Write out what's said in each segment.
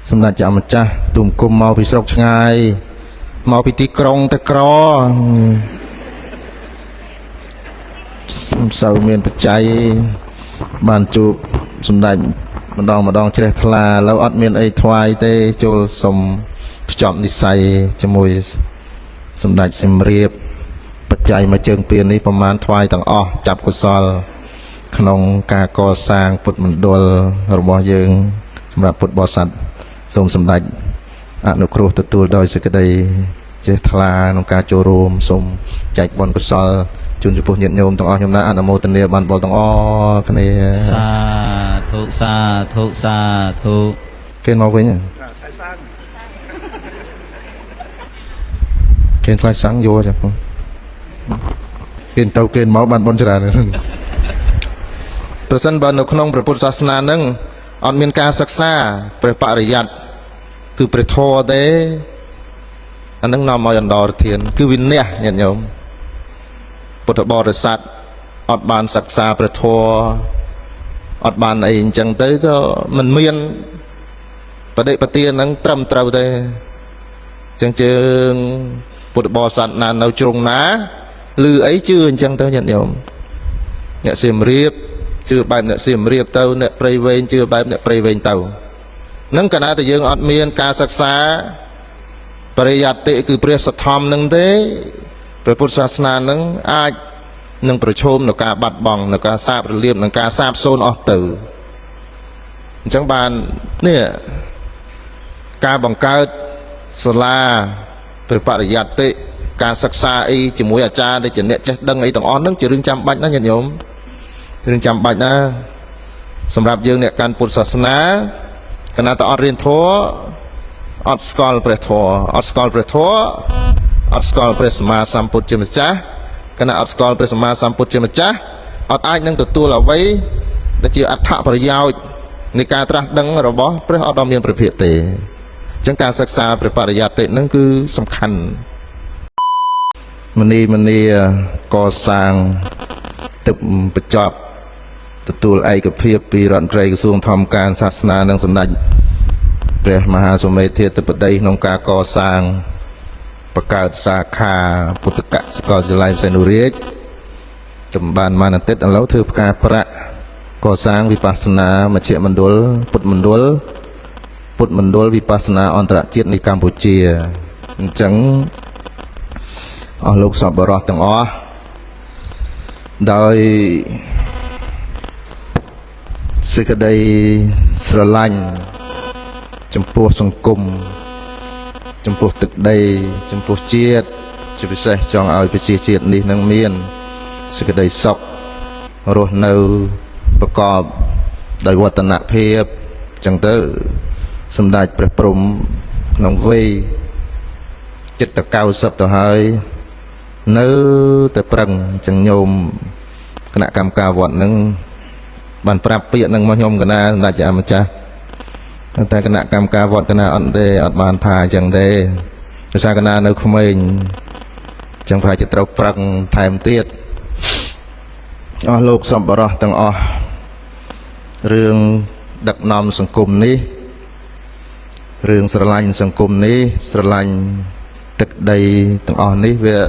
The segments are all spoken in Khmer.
សម្ដេចអាម្ចាស់ទុំគុំមកពីស្រុកឆ្ងាយមកពីទីក្រុងតែក្រមិនសូវមានបច្ច័យបានជួបសម្ដេចម្ដងជ្រះថ្លាឥឡូវអត់មានអីថ្វាយទេចូលសុំភ្ជាប់និស្ស័យជាមួយសម្ដេចសៀមរាបបច្ច័យមួយជើងពៀននេះប្រមាណថ្វាយទាំងអស់ចាប់កុសលក្នុងការកសាងពុទ្ធមណ្ឌលរបស់យើងសម្រាប់ពុទ្ធបរិស័ទសូមសម្ដេចអនុគ្រោះទទួលដោយសេចក្តីជ្រះថ្លាក្នុងការចូលរួមសូមចែកបុណ្យកុសលជូនចំពោះញាតិញោមទាំងអស់ខ្ញុំណាអនុមោទនាបានបុណ្យទាំងអស់គ្នាសាធុសាធុសាធុគេមកវិញគេខ្លាចសាំងយកចាបងគេទៅគេមកបានបុណ្យច្រើនប្រសិនបើនៅក្នុងព្រះពុទ្ធសាសនានឹងអត់មានការសិក្សាព្រះបរិយ័តគឺព្រះធម៌ទេអានឹងនាំឲ្យអន្តរធានគឺវិន័យញាតិញោមពុទ្ធបរិស័ទអត់បានសិក្សាព្រះធម៌អត់បានអីអញ្ចឹងទៅក៏មិនមានបដិបទាននឹងត្រឹមត្រូវទេអញ្ចឹងជើងពុទ្ធបរិស័ទណានៅជ្រុងណាឮអីជឿអញ្ចឹងទៅញាតិញោមអ្នកសៀមរាបជឿបែបអ្នកសៀមរាបទៅអ្នកព្រៃវែងជឿបែបអ្នកព្រៃវែងទៅនឹងកាលណាតែយើងអត់មានការសិក្សាបរិយត្តិគឺព្រះសទ្ធម្មនឹងទេព្រះពុទ្ធសាសនានឹងអាចនឹងប្រឈមនឹងការបាត់បង់នឹងការសាបរលាបនឹងការសាបសូន្យអស់ទៅអញ្ចឹងបាននេះការបង្កើតសាលាព្រះបរិយត្តិការសិក្សាអីជាមួយអាចារ្យដែលជាអ្នកចេះដឹងអីទាំងអស់ហ្នឹងជារឿងចាំបាច់ណាញាតិញោមរឿងចាំបាច់ណាសម្រាប់យើងអ្នកកាន់ពុទ្ធសាសនាគណៈតអត់រៀនធម៌អត់ស្គាល់ព្រះធម៌អត់ស្គាល់ព្រះធម៌អត់ស្គាល់ព្រះសម្មាសម្ពុទ្ធជាម្ចាស់គណៈអត់ស្គាល់ព្រះសម្មាសម្ពុទ្ធជាម្ចាស់អត់អាចនឹងទទួលអ្វីដែលជាអត្ថប្រយោជន៍នៃការត្រាស់ដឹងរបស់ព្រះអត់មានប្រភេទទេអញ្ចឹងការសិក្សាព្រះបរិយត្តិហ្នឹងគឺសំខាន់មនីកសាងទឹកបញ្ចប់ទទួលឯកភាពពីរដ្ឋមន្ត្រីក្រសួងធម្មការសាសនានិងសម្ដេចព្រះមហាសូមេធាធិបតីក្នុងការកសាងបង្កើតសាខាពុទ្ធកសាកលវិទ្យាល័យផ្សេងនោះរាជចំបានបានអាទិត្យឥឡូវធ្វើផ្កាប្រាក់កសាងវិបស្សនាមជ្ឈមណ្ឌលពុទ្ធមណ្ឌលវិបស្សនាអន្តរជាតិនៃកម្ពុជាអញ្ចឹងអស់លោកសប្បុរសទាំងអស់ដោយសេចក្តីស្រឡាញ់ចំពោះសង្គមចំពោះទឹកដីចំពោះជាតិជាពិសេសចង់ឲ្យប្រជាជាតិនេះនឹងមានសេចក្តីសុខរស់នៅប្រកបដោយវឌ្ឍនភាពអញ្ចឹងទៅសម្ដេចព្រះព្រហ្មក្នុងវ័យចិត្ត90ទៅហើយនៅតែប្រឹងអញ្ចឹងញោមគណៈកម្មការវត្តនឹងបានប្រាប់ពាក្យនឹងមកខ្ញុំកណាសម្ដេចអាម្ចាស់តែគណៈកម្មការវត្តកណាអត់ទេអត់បានថាអញ្ចឹងទេដោយសារកណានៅក្មេងអញ្ចឹងប្រហែលជាត្រូវប្រឹងថែមទៀតអស់លោកសម្បរោះទាំងអស់រឿងដឹកនាំសង្គមនេះរឿងស្រឡាញ់សង្គមនេះស្រឡាញ់ទឹកដីទាំងអស់នេះវា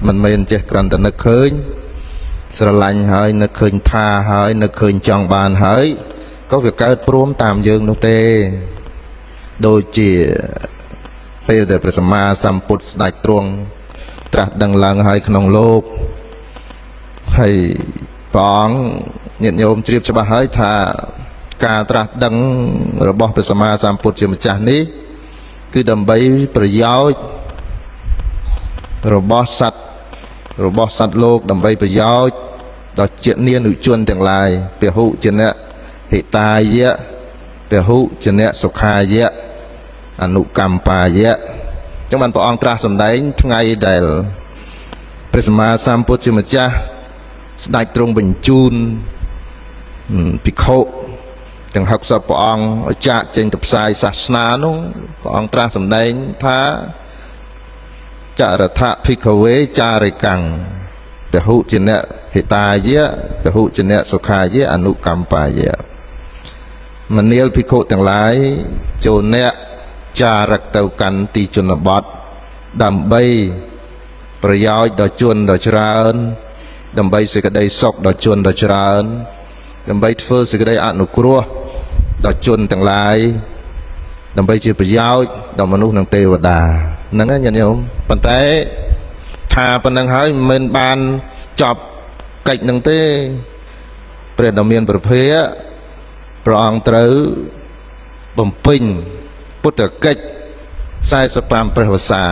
មិនមែនចេះគ្រាន់តែនឹកឃើញស្រឡាញ់ហើយនឹកឃើញថាហើយនឹកឃើញចង់បានហើយក៏វាកើតព្រមតាមយើងនោះទេដូចជាពេលដែលព្រះសម្មាសម្ពុទ្ធស្ដេចទ្រង់ត្រាស់ដឹងឡើងហើយក្នុងលោកហើយព្រះអង្គញាតិញោមជ្រាបច្បាស់ហើយថាការត្រាស់ដឹងរបស់ព្រះសម្មាសម្ពុទ្ធជាម្ចាស់នេះគឺដើម្បីប្រយោជន៍របស់សត្វលោកដើម្បីប្រយោជន៍ដល់ជាតិនានុជនទាំងឡាយពហុជាអ្នកហិតាយៈពហុជាអ្នកសុខាយៈអនុកម្មបាយៈចឹងបានព្រះអង្គត្រាស់សម្ដែងថ្ងៃដែលព្រះសម្មាសម្ពុទ្ធជាម្ចាស់ស្ដេចទ្រង់បញ្ជូនភិក្ខុទាំង60ព្រះអង្គឲ្យចាកចេញទៅផ្សាយសាសនានោះព្រះអង្គត្រាស់សម្ដែងថាចរថភិក្ខវេចារិកੰពហុជាអ្នកហិតាយៈពហុជាអ្នកសុខាយៈអនុកម្មបាយៈមនាលភិក្ខុទាំងឡាយចូលអ្នក ចារឹកទៅកាន់ទីជនបទដើម្បីប្រយោជន៍ដល់ជនដ៏ច្រើនដើម្បីសេចក្តីសុខដល់ជនដ៏ច្រើនដើម្បីធ្វើសេចក្តីអនុគ្រោះដល់ជនទាំងឡាយដើម្បីជាប្រយោជន៍ដល់មនុស្សនិងទេវតាហ្នឹងញាតិញោមប៉ុន្តែថាប៉ុណ្្នឹងហើយមិនបានចប់កិច្ចនឹងទេព្រះដ៏មានប្រភេទព្រះអង្គត្រូវបំពេញពុទ្ធកិច្ច45ព្រះវស្សា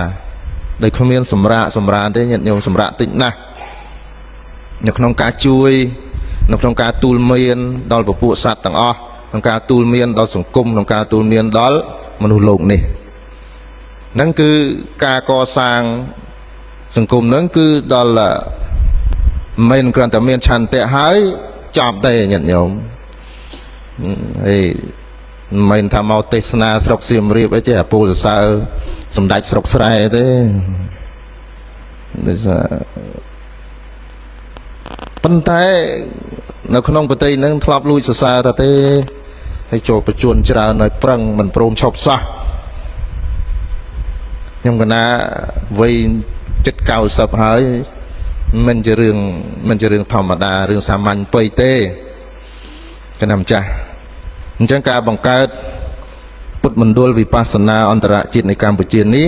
ដោយគ្មានសម្រានទេញាតិញោមសម្រាកតិចណាស់នៅក្នុងការជួយនៅក្នុងការទូលមានដល់ពពួកសត្វទាំងអស់ក្នុងការទូលមានដល់សង្គមក្នុងការទូលមានដល់មនុស្សលោកនេះហ្នឹងគឺការកសាងសង្គមហ្នឹងគឺដល់មិនគ្រាន់តែមានឆន្ទៈហើយចប់ទេញាតិញោមហើយមិនថាមកទេសនាស្រុកសៀមរាបអីទេអាពលសើសម្ដេចស្រុកស្រែទេដូចថាប៉ុន្តែនៅក្នុងប្រទេសហ្នឹងធ្លាប់លួចសរសើរថាទេហើយចូលប្រជជនច្រើនហើយប្រឹងមិនព្រមឈប់សោះខ្ញុំកណាវ័យចិត្ត90ហើយមិនជារឿងធម្មតារឿងសាមញ្ញពេកទេកណាម្ចាស់អញ្ចឹងការបង្កើតពុទ្ធមណ្ឌលវិបស្សនាអន្តរជាតិនៃកម្ពុជានេះ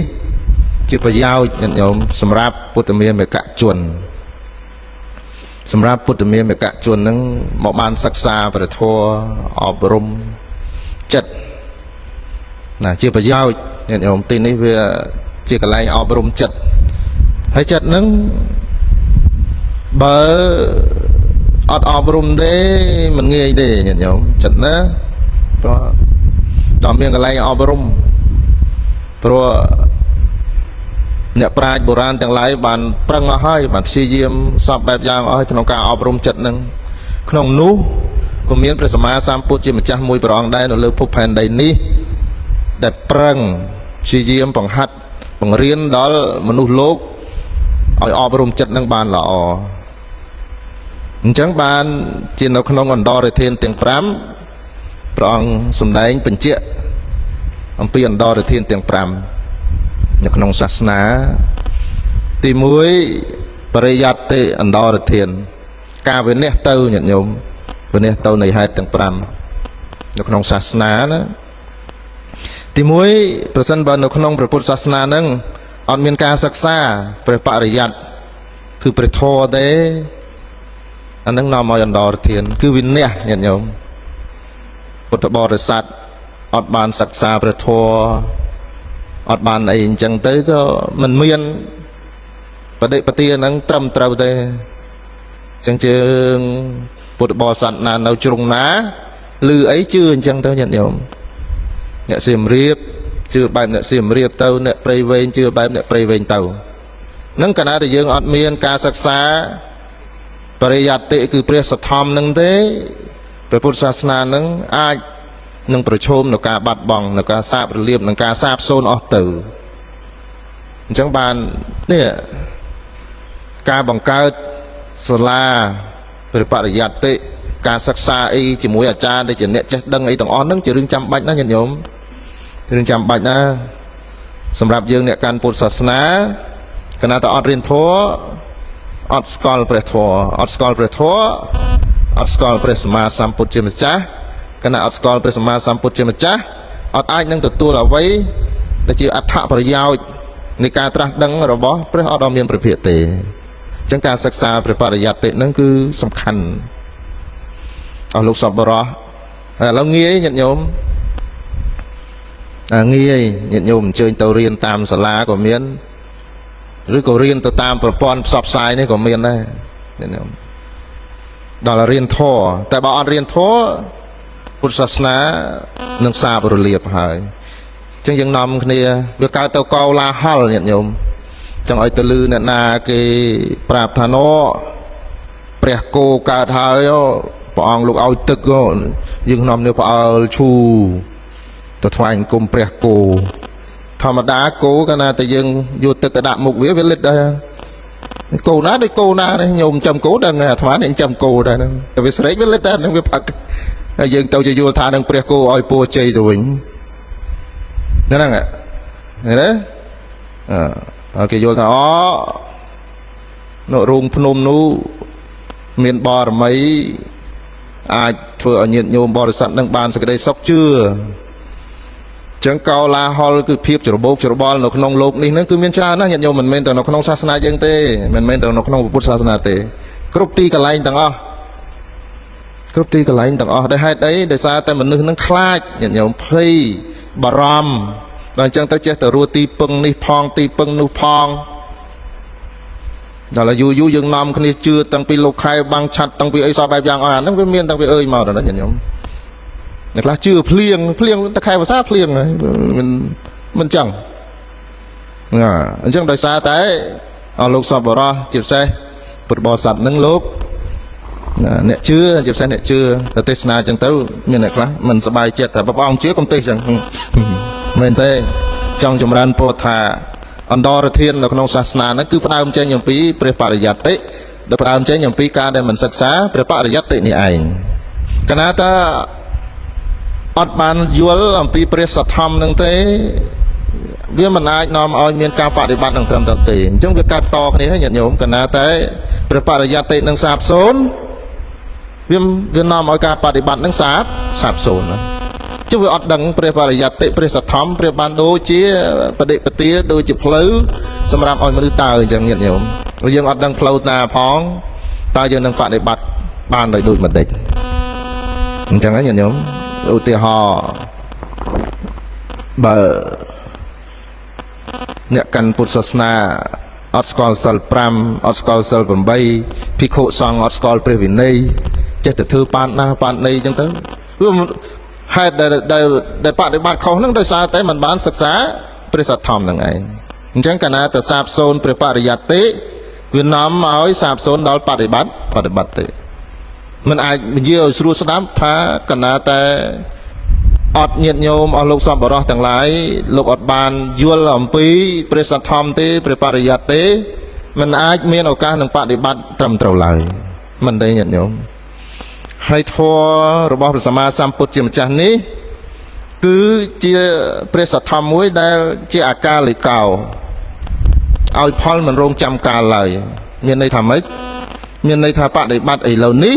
ជាប្រយោជន៍ញាតិញោមសម្រាប់ពុទ្ធមាមិកជនសម្រាប់ពុទ្ធមាមិកជននឹងមកបានសិក្សាព្រះធម៌អប់រំចិត្តណាជាប្រយោជន៍ញាតិញោមទីនេះវាជាកន្លែងអប់រំចិត្តហើយចិត្តនឹងបើអត់អប់រំទេមិនងាយទេញាតិញោមចិត្តណាព្រោះតើមានកន្លែងអប់រំព្រោះអ្នកប្រាជ្ញបុរាណទាំងឡាយបានប្រឹងអស់ហើយបានព្យាយាមសពបែបយ៉ាងអស់ក្នុងការអប់រំចិត្តនឹងក្នុងនោះក៏មានព្រះសម្មាសម្ពុទ្ធជាម្ចាស់មួយព្រះអង្គដែរនៅលើភពផែនដីនេះដែលប្រឹងព្យាយាមបង្ហាត់បង្រៀនដល់មនុស្សលោកឲ្យអប់រំចិត្តនឹងបានល្អអញ្ចឹងបានជានៅក្នុងអន្តរធានទាំង5ព្រះអង្គសម្ដែងបញ្ជាក់អំពីអន្តរធានទាំង5នៅក្នុងសាសនាទី1បរិយត្តិអន្តរធានការវិនិច្ឆ័យទៅញាតិញោមវិនិច្ឆ័យទៅនៃហេតុទាំង5នៅក្នុងសាសនាណាទី1ប្រសិនបើនៅក្នុងព្រះពុទ្ធសាសនាហ្នឹងអត់មានការសិក្សាព្រះបរិយត្តិគឺព្រះធម៌ទេអានឹងនាំឲ្យអន្តរធានគឺវិនិច្ឆ័យញាតិញោមពុទ្ធបរិស័ទអត់បានសិក្សាព្រះធម៌អត់បានអីអញ្ចឹងទៅក៏មិនមានបដិបទាហ្នឹងត្រឹមត្រូវទេអញ្ចឹងជើងពុទ្ធបរិស័ទណានៅជ្រុងណាឮអីជឿអញ្ចឹងទៅញាតិញោមអ្នកសៀមរាបជឿបែបអ្នកសៀមរាបទៅអ្នកព្រៃវែងជឿបែបអ្នកព្រៃវែងទៅហ្នឹងកាលណាតែយើងអត់មានការសិក្សាបរិយត្តិគឺព្រះសទ្ធំហ្នឹងទេព្រះពុទ្ធសាសនាហ្នឹងអាចនឹងប្រឈមនឹងការបាត់បង់នឹងការសាបរលាបនឹងការសាបសូន្យអស់ទៅអញ្ចឹងបាននេះការបង្កើតសាលាព្រះបរិយត្តិការសិក្សាអីជាមួយអាចារ្យដែលជាអ្នកចេះដឹងអីទាំងអស់ហ្នឹងជារឿងចាំបាច់ណាស់ញាតិញោមរឿងចាំបាច់ណាសម្រាប់យើងអ្នកកាន់ពុទ្ធសាសនាគណៈតែអត់រៀនធម៌អត់ស្គាល់ព្រះធម៌អត់ស្គាល់ព្រះធម៌អត់ស្គាល់ព្រះសម្មាសម្ពុទ្ធជាម្ចាស់គណៈអត់ស្គាល់ព្រះសម្មាសម្ពុទ្ធជាម្ចាស់អត់អាចនឹងទទួលអ្វីដែលជាអត្ថប្រយោជន៍នៃការត្រាស់ដឹងរបស់ព្រះអត់មានប្រភេទទេអញ្ចឹងការសិក្សាព្រះបរិយត្តិហ្នឹងគឺសំខាន់អស់លោកសពបរោះឥឡូវងាយញាតិញោមងាយញាតិញោមអញ្ជើញទៅរៀនតាមសាលាក៏មានឬក៏រៀនទៅតាមប្រព័ន្ធផ្សព្វផ្សាយនេះក៏មានដែរញាតិញោមដល់រៀនធម៌តែបើអត់រៀនធម៌ពុទ្ធសាសនានឹងសាបរលាបហើយអញ្ចឹងយើងនាំគ្នាវាកើតទៅកោឡាហលញាតិញោមចង់ឲ្យទៅលឺអ្នកណាគេប្រាប់ថាណោព្រះគោកើតហើយព្រះអង្គលោកឲ្យទឹកយើងនាំនេះផ្អើលឈូទៅថ្វាយអង្គមព្រះគោធម្មតាគោកាលណាតែយើងយកទឹកទៅដាក់មុខវាលិតដែរគោណាដូចគោណានេះញោមចាំគោដឹងអាត្មានេះចាំគោដែរហ្នឹងតែវាស្រេកវាលិតដែរនឹងវាផឹកហើយយើងទៅជាយល់ថានឹងព្រះគោឲ្យពរជ័យទៅវិញ ហ្នឹងហ្នឹងឃើញទេគេយល់ថានៅរូងភ្នំនោះមានបរមីអាចធ្វើឲ្យញាតិញោមបរិស័ទនឹងបានសេចក្តីសុខជឿចឹងកោឡាហលគឺភាពច្របូកច្របល់នៅក្នុងលោកនេះហ្នឹងគឺមានច្រើនណាស់ញាតិញោមមិនមែនតែនៅក្នុងសាសនាយើងទេមិនមែនតែនៅក្នុងពុទ្ធសាសនាទេគ្រប់ទីកន្លែងទាំងអស់គ្រប់ទីកន្លែងទាំងអស់ដោយហេតុអីដោយសារតែមនុស្សនឹងខ្លាចញាតិញោមភ័យបារម្ភដល់អញ្ចឹងទៅចេះតែរស់ទីពឹងនេះផងទីពឹងនោះផងដល់យូរយើងនាំគ្នាជឿតាំងពីលោកខែបាំងឆាត់តាំងពីអីសពបែបយ៉ាងអស់អាហ្នឹងវាមានតាំងពីអើយមកដល់ញាតិញោមអ្នកខ្លះជឿភ្លៀងតែខែភាសាភ្លៀងមិនចឹងអញ្ចឹងដោយសារតែលោកសពបរោះជាពិសេសពុទ្ធបរិស័ទនឹងលោកអ្នកជឿជាពិសេសអ្នកជឿទៅទេសនាចឹងទៅមានអ្នកខ្លះមិនសប្បាយចិត្តតែព្រះអង្គជឿកុំទេសចឹងមែនទេចង់ចម្រើនពោលថាអន្តរធាននៅក្នុងសាសនាហ្នឹងគឺផ្ដើមចេញអំពីព្រះបរិយត្តិដែលផ្ដើមចេញអំពីការដែលមិនសិក្សាព្រះបរិយត្តិនេះឯងកណាតាអត់បានយល់អំពីព្រះសទ្ធំនឹងទេវាមិនអាចនាំឲ្យមានការបដិបត្តិនឹងត្រឹមត្រូវទេអញ្ចឹងវាកាត់តគ្នាញាតិញោមកណាតែព្រះបរិយត្តិនឹងសាបសូន្យវានាំឲ្យការបដិបត្តិនឹងសាបសូន្យណាជិះវាអត់ដឹងព្រះបរិយត្តិព្រះសទ្ធំព្រះបានដូចជាបដិបទាដូចជាផ្លូវសម្រាប់ឲ្យមនុស្សដើរអញ្ចឹងញាតិញោមយើងអត់ដឹងផ្លូវណាផងតើយើងនឹងបដិបត្តិបានដូចមិនដេចអញ្ចឹងញាតិញោមឧទាហរណ៍បើអ្នកកាន់ពុទ្ធសាសនាអត់ស្គាល់សិល5អត់ស្គាល់សិល8ភិក្ខុសង្ឃអត់ស្គាល់ព្រះវិន័យចេះតែធ្វើបានណាបានណីអញ្ចឹងទៅហេតុដែលបដិបត្តិខុសហ្នឹងដោយសារតែមិនបានសិក្សាព្រះសទ្ធំហ្នឹងឯងអញ្ចឹងកាលណាទៅសាបសូន្យព្រះបរិយត្តិវានាំឲ្យសាបសូន្យដល់បដិបត្តិទេមិនអាចនិយាយឲ្យស្រួលស្ដាប់ថាកណាតែអត់ញាតិញោមអស់លោកសពបរោះទាំងឡាយលោកអត់បានយល់អំពីព្រះសទ្ធំទេព្រះបរិយត្តិទេមិនអាចមានឱកាសនឹងបដិបត្តិត្រឹមត្រូវឡើយមិនទេញាតិញោមហើយធម៌របស់ព្រះសម្មាសម្ពុទ្ធជាម្ចាស់នេះគឺជាព្រះសទ្ធំមួយដែលជាអាកាલિកោឲ្យផលមិនរងចាំកាលឡើយមានន័យថាម៉េចមានន័យថាបដិបត្តិឥឡូវនេះ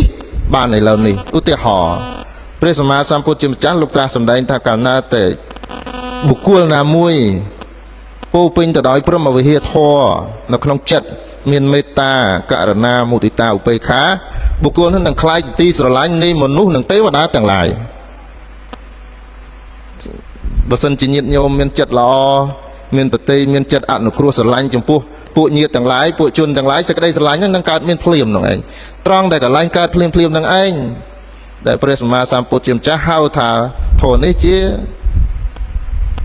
បានឥឡូវនេះឧទាហរណ៍ព្រះសម្មាសម្ពុទ្ធជាម្ចាស់លោកត្រាស់សម្ដែងថាកាលណាតែបុគ្គលណាមួយពោពេញទៅដោយព្រមវិហារធម៌នៅក្នុងចិត្តមានមេត្តាករុណាមុទិតាឧបេក្ខាបុគ្គលនោះនឹងខ្លាចទីស្រឡាញ់នៃមនុស្សនិងទេវតាទាំងឡាយបើសិនជាញាតិញោមមានចិត្តល្អមានប្រតិមានចិត្តអនុគ្រោះស្រឡាញ់ចំពោះពួកញាតិទាំងឡាយពួកជនទាំងឡាយសេចក្តីស្រឡាញ់នឹងកើតមានភ្លាមនឹងឯងត្រង់ដែលកន្លែងកើតភ្លាមនឹងឯងដែលព្រះសម្មាសម្ពុទ្ធជាម្ចាស់ហៅថាធម៌នេះជា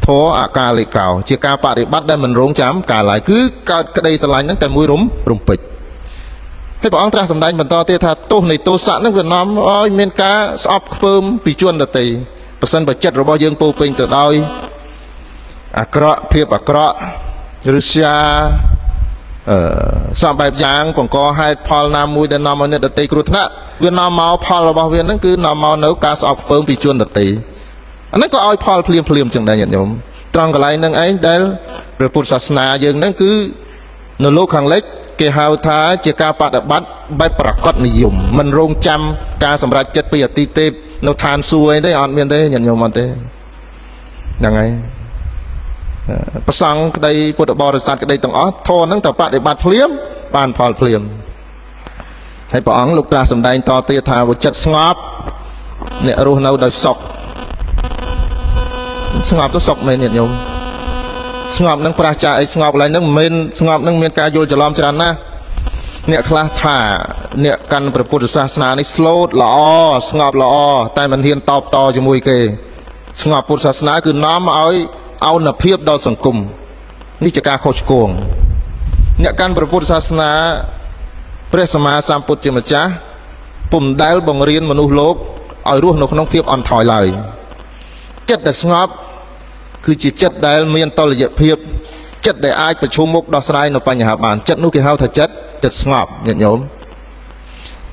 ធម៌អកាલિកោជាការបដិបត្តិដែលមិនរងចាំកាលឡើយគឺកើតក្តីស្រឡាញ់នឹងតែមួយរំពេចហើយព្រះអង្គត្រាស់សម្ដែងបន្តទៀតថាទោសនៃទោសៈនឹងវានាំឲ្យមានការស្អប់ខ្ពើមពីជនដទៃប្រសិនបើចិត្តរបស់យើងពោពេញទៅដោយអាក្រក់ភាពអាក្រក់ឬស្សំបែបយ៉ាងបង្កហេតុផលណាមួយដែលនាំឲ្យអ្នកដទៃគ្រោះថ្នាក់វានាំមកផលរបស់វាហ្នឹងគឺនាំមកនៅការស្អប់ខ្ពើមពីជនដទៃអាហ្នឹងក៏ឲ្យផលភ្លាមចឹងដែរញាតិញោមត្រង់កន្លែងហ្នឹងឯងដែលព្រះពុទ្ធសាសនាយើងហ្នឹងគឺនៅលោកខាងលិចគេហៅថាជាការបដិបត្តិបែបប្រកបនិយមមិនរងចាំការសម្រេចចិត្តពីអតិទេពនៅឋានសួគ៌អីទេអត់មានទេញាតិញោមអត់ទេហ្នឹងហើយប្រសង់ក្តីពុទ្ធបរិស័ទក្តីទាំងអស់ធម៌ហ្នឹងទៅបដិបត្តិភ្លាមបានផលភ្លាមហើយព្រះអង្គលោកត្រាស់សម្ដែងតទៀតថាវិចិត្តស្ងប់អ្នករស់នៅដោយសុខស្ងប់ទៅសុខមែនញាតិញោមស្ងប់នឹងប្រះចាអីស្ងប់កន្លែងហ្នឹងមិនមែនស្ងប់នឹងមានការយល់ច្រឡំច្រើនណាស់អ្នកខ្លះថាអ្នកកាន់ព្រះពុទ្ធសាសនានេះស្លូតល្អស្ងប់ល្អតែមិនហ៊ានតបតជាមួយគេស្ងប់ពុទ្ធសាសនាគឺនាំឲ្យអោនភាពដល់សង្គមនេះជាការខុសឆ្គងអ្នកកាន់ព្រះពុទ្ធសាសនាព្រះសម្មាសម្ពុទ្ធជាម្ចាស់ពុំដែលបង្រៀនមនុស្សលោកឲ្យរស់នៅក្នុងភាពអន់ថយឡើយចិត្តដែលស្ងប់គឺជាចិត្តដែលមានតុល្យភាពចិត្តដែលអាចប្រឈមមុខដោះស្រាយនៅបញ្ហាបានចិត្តនោះគេហៅថាចិត្តស្ងប់ញាតិញោម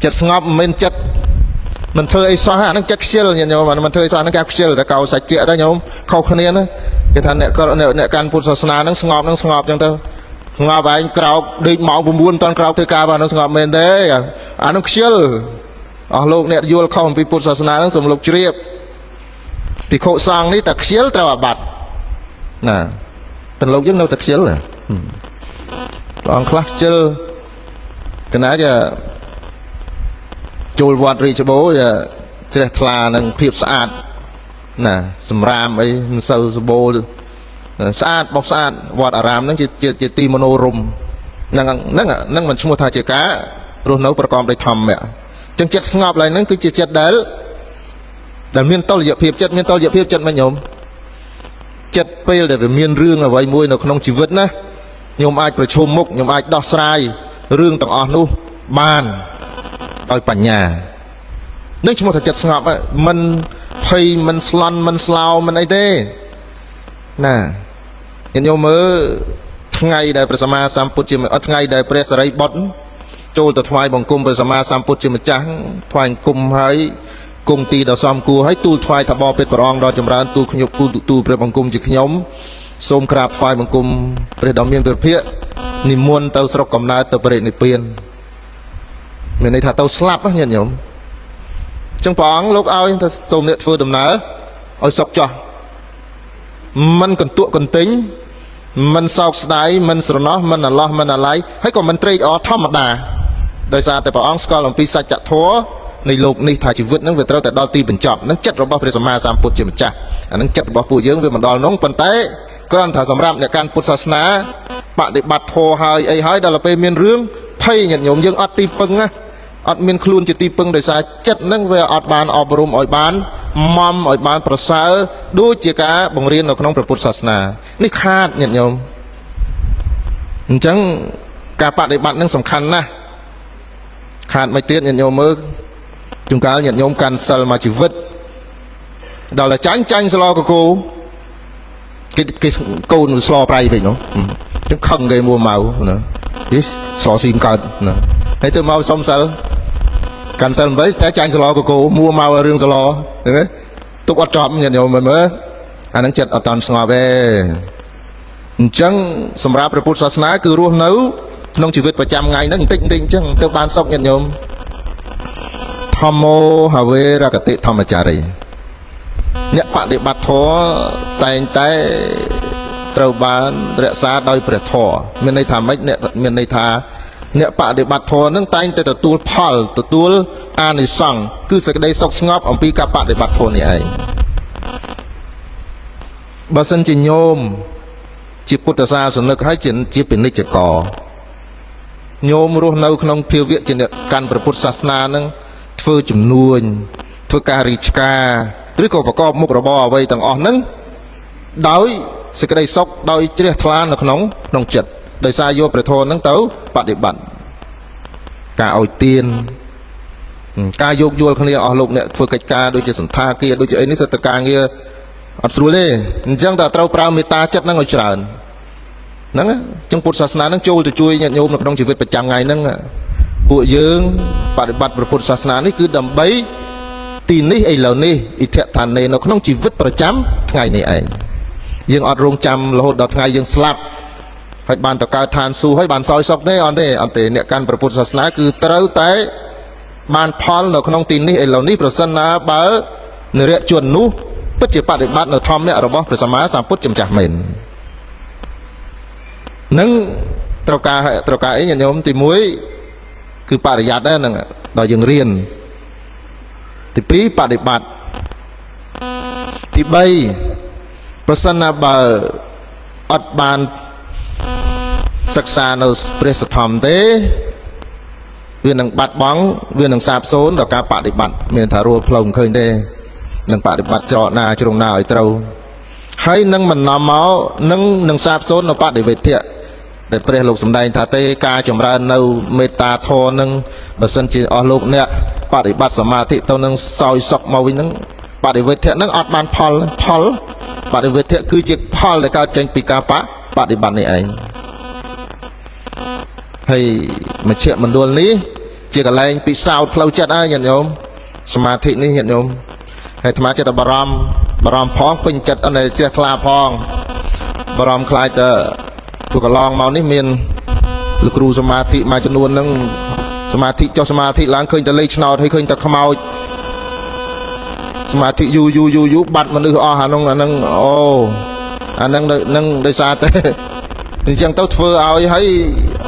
ចិត្តស្ងប់មិនមែនចិត្តមិនធ្វើអីសោះអាហ្នឹងចិត្តខ្ជិលញាតិញោមមិនធ្វើអីសោះហ្នឹងគេខ្ជិលតែកោសាច់ជាដែរញោមខុសគ្នាណា គេថាអ្នកកាន់ពុទ្ធសាសនាហ្នឹងស្ងប់ចឹងទៅស្ងប់ឯងក្រោកដេកម៉ោង 9 តន់ក្រោកធ្វើការបានហ្នឹងស្ងប់មែនទេអានោះខ្ជិលអស់លោកអ្នកយល់ខុសអំពីពុទ្ធសាសនាហ្នឹងសូមលោកជ្រាបភិក្ខុសង្ឃនេះតែខ្ជិលត្រូវអាបត្តិណាតែលោកយើងនៅតែខ្ជិលព្រះអង្គខ្លះខ្ជិលកណាជាចូលវត្តរាជបូរជ្រះថ្លានឹងភាពស្អាតណាសម្រាមអីមិនសូវសម្បូរស្អាតបោកស្អាតវត្តអារាមហ្នឹងជាទីមនោរម្យហ្នឹងមិនឈ្មោះថាជាការរស់នៅប្រកបដោយធម្មៈចឹងចិត្តស្ងប់ឡើយហ្នឹងគឺជាចិត្តដែលមានតុល្យភាពចិត្តមានតុល្យភាពចិត្តមិនញោមចិត្តពេលដែលវាមានរឿងអ្វីមួយនៅក្នុងជីវិតណាញោមអាចប្រឈមមុខញោមអាចដោះស្រាយរឿងទាំងអស់នោះបានដោយបញ្ញានឹងឈ្មោះថាចិត្តស្ងប់មិនភ័យមិនស្លន់មិនស្លោមិនអីទេណាញោមមើលថ្ងៃដែលព្រះសម្មាសម្ពុទ្ធជាថ្ងៃដែលព្រះសារីបុត្រចូលទៅថ្វាយបង្គំព្រះសម្មាសម្ពុទ្ធជាម្ចាស់ថ្វាយបង្គំហើយគង់ទីដ៏សមគួរហើយទូលថ្វាយថាបបិទ្ធព្រះអង្គដ៏ចម្រើនទូលខ្ញុំទូលព្រះបង្គំជាខ្ញុំសូមក្រាបថ្វាយបង្គំព្រះដ៏មានព្រះភិក្ខនិមន្តទៅស្រុកកំណើតទៅបរិនិព្វានមានន័យថាទៅស្លាប់ញាតិញោមចឹងព្រះអង្គលោកឲ្យថាសូមអ្នកធ្វើដំណើរឲ្យសុខចោះមិនកន្ទក់កន្ទិញមិនសោកស្ដាយមិនស្រណោះមិនអាឡោះមិនអាល័យហើយក៏មិនត្រេកអរធម្មតាដោយសារតែព្រះអង្គស្គាល់អំពីសច្ចធម៌នៃលោកនេះថាជីវិតហ្នឹងវាត្រូវតែដល់ទីបញ្ចប់ហ្នឹងចិត្តរបស់ព្រះសម្មាសម្ពុទ្ធជាម្ចាស់អាហ្នឹងចិត្តរបស់ពួកយើងវាមិនដល់នោះប៉ុន្តែគ្រាន់ថាសម្រាប់អ្នកកាន់ពុទ្ធសាសនាបដិបត្តិធម៌ហើយអីហើយដល់ពេលមានរឿងភ័យញាតិញោមយើងអត់ទីពឹងណាអត់មានខ្លួនជាទីពឹងដោយសារចិត្តហ្នឹងវាអត់បានអប់រំឲ្យបានម៉មឲ្យបានប្រសើរដូចជាការបង្រៀននៅក្នុងព្រះពុទ្ធសាសនានេះខាតញាតិញោមអញ្ចឹងការបដិបត្តិហ្នឹងសំខាន់ណាស់ខាតមិនទៀតញាតិញោមមើលជួនកាលញាតិញោមកាន់សិលមួយជីវិតដល់តែចាញ់ស្លកកូគេកូនស្លប្រៃពេកនោះអញ្ចឹងខឹងគេមួម៉ៅណាស្លស៊ីមកើតណាហើយទៅមកសុំសិលកាន់សិល8តែចាញ់ស្លកកូមួម៉ៅរឿងស្លទុកអត់ចប់ញាតិញោមមើលអានឹងចិត្តអត់តាន់ស្ងប់ទេអញ្ចឹងសម្រាប់ព្រះពុទ្ធសាសនាគឺរស់នៅក្នុងជីវិតប្រចាំថ្ងៃហ្នឹងបន្តិចអញ្ចឹងទៅបានសុខញាតិញោមធម្មោហវេរកតិធម្មចារីអ្នកបដិបត្តិធម៌តែងតែត្រូវបានរក្សាដោយព្រះធម៌មានន័យថាម៉េចអ្នកមានន័យថាអ្នកបដិបត្តិធម៌នឹងតែងតែទទួលផលទទួលអានិសង្សគឺសេចក្តីសុខស្ងប់អំពីការបដិបត្តិធម៌នេះឯងបើសិនជាញោមជាពុទ្ធសាសនិកហើយជាពាណិជ្ជករញោមរស់នៅក្នុងភាវៈជាអ្នកកាន់ព្រះពុទ្ធសាសនានឹងធ្វើជំនួញធ្វើការរាជការឬក៏ប្រកបមុខរបរអ្វីទាំងអស់ហ្នឹងដោយសេចក្តីសុខដោយជ្រះថ្លានៅក្នុងចិត្តដោយសារយកព្រះធម៌ហ្នឹងទៅបដិបត្តិការឲ្យទានការយោគយល់គ្នាអស់លោកអ្នកធ្វើកិច្ចការដូចជាសន្តាគារដូចជាអីនេះសិតតែការងារអត់ស្រួលទេអញ្ចឹងតើត្រូវប្រើមេត្តាចិត្តហ្នឹងឲ្យច្រើនហ្នឹងចឹងពុទ្ធសាសនាហ្នឹងចូលទៅជួយញាតិញោមនៅក្នុងជីវិតប្រចាំថ្ងៃហ្នឹងពួកយើងបដិបត្តិព្រះពុទ្ធសាសនានេះគឺដើម្បីទីនេះឥឡូវនេះអ៊ីធដ្ឋានេនៅក្នុងជីវិតប្រចាំថ្ងៃនេះឯងយើងអត់រងចាំរហូតដល់ថ្ងៃយើងស្លាប់ហើយបានទៅកើតឋានសួគ៌ហើយបានសោយសុខទេអត់ទេអ្នកកាន់ព្រះពុទ្ធសាសនាគឺត្រូវតែបានផលនៅក្នុងទីនេះឥឡូវនេះប្រសិនណាបើនរៈជននោះពិតជាបដិបត្តិនៅធម្មៈរបស់ព្រះសម្មាសម្ពុទ្ធជាម្ចាស់មែននឹងត្រូវការអីញាតិញោមទី1គឺបរិយ័តដែរហ្នឹងដល់យើងរៀនទី2បដិបត្តិទី3ប្រសិនណាបើអត់បានសិក្សានៅព្រះសទ្ធម្មទេវានឹងបាត់បង់វានឹងសាបសូន្យដល់ការបដិបត្តិមានថារួលផ្លូវមិនឃើញទេនឹងបដិបត្តិច្រកណាជ្រុងណាឲ្យត្រូវហើយនឹងមិននាំមកនឹងសាបសូន្យនៅបដិវេធៈដែលព្រះលោកសម្ដែងថាទេការចម្រើននៅមេត្តាធម៌នឹងបើសិនជាអស់លោកអ្នកបដិបត្តិសមាធិទៅនឹងសោយសុខមកវិញនឹងបដិវេធៈនឹងអត់បានផលបដិវេធៈគឺជាផលដែលកើតចេញពីការបដិបត្តិនេះឯងហើយមជ្ឈមណ្ឌលនេះជាកន្លែងពិសោធន៍ផ្លូវចិត្តហើយញាតិញោមសមាធិនេះញាតិញោមហើយអាត្មាចិត្តបារម្ភផងពេញចិត្តអត់តែជ្រះថ្លាផង បារម្ភខ្លាចតែពួកកន្លងមកនេះមានលោកគ្រូសមាធិមួយចំនួនហ្នឹងសមាធិចុះសមាធិឡើងឃើញតែលេខឆ្នោតហើយឃើញតែខ្មោចសមាធិយូរបាត់មនុស្សអស់អាហ្នឹងអូអាហ្នឹងនឹងដោយសារតែអញ្ចឹងទៅធ្វើឲ្យហើយ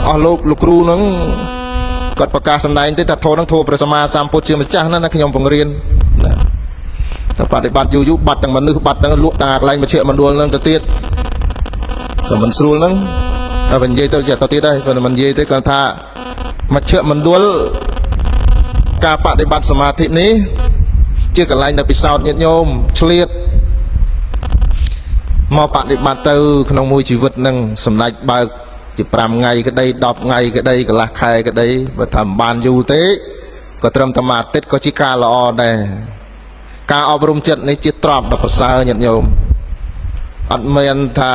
អស់លោកគ្រូហ្នឹងគាត់ប្រកាសសម្ដែងទេថាធម៌ហ្នឹងធម៌ព្រះសម្មាសម្ពុទ្ធជាម្ចាស់ណាខ្ញុំបង្រៀនណាតែបដិបត្តិយូរបាត់ទាំងមនុស្សបាត់ទាំងលក់តាកន្លែងមជ្ឈមណ្ឌលហ្នឹងទៅទៀតតែមិនស្រួលហ្នឹងតែនិយាយទៅទៀតដែរបើមិននិយាយទេគាត់ថាមជ្ឈមណ្ឌលការបដិបត្តិសមាធិនេះជាកន្លែងដែលពិសោធន៍ញាតិញោមឆ្លៀតមកបដិបត្តិទៅក្នុងមួយជីវិតហ្នឹងសម្ដេចបើកជា5ថ្ងៃក្តី10ថ្ងៃក្តីកន្លះខែក្តីបើថាមិនបានយូរទេក៏ត្រឹមតែមួយអាទិត្យក៏ជាការល្អដែរការអប់រំចិត្តនេះជាទ្រព្យដ៏ប្រសើរញាតិញោមអត់មែនថា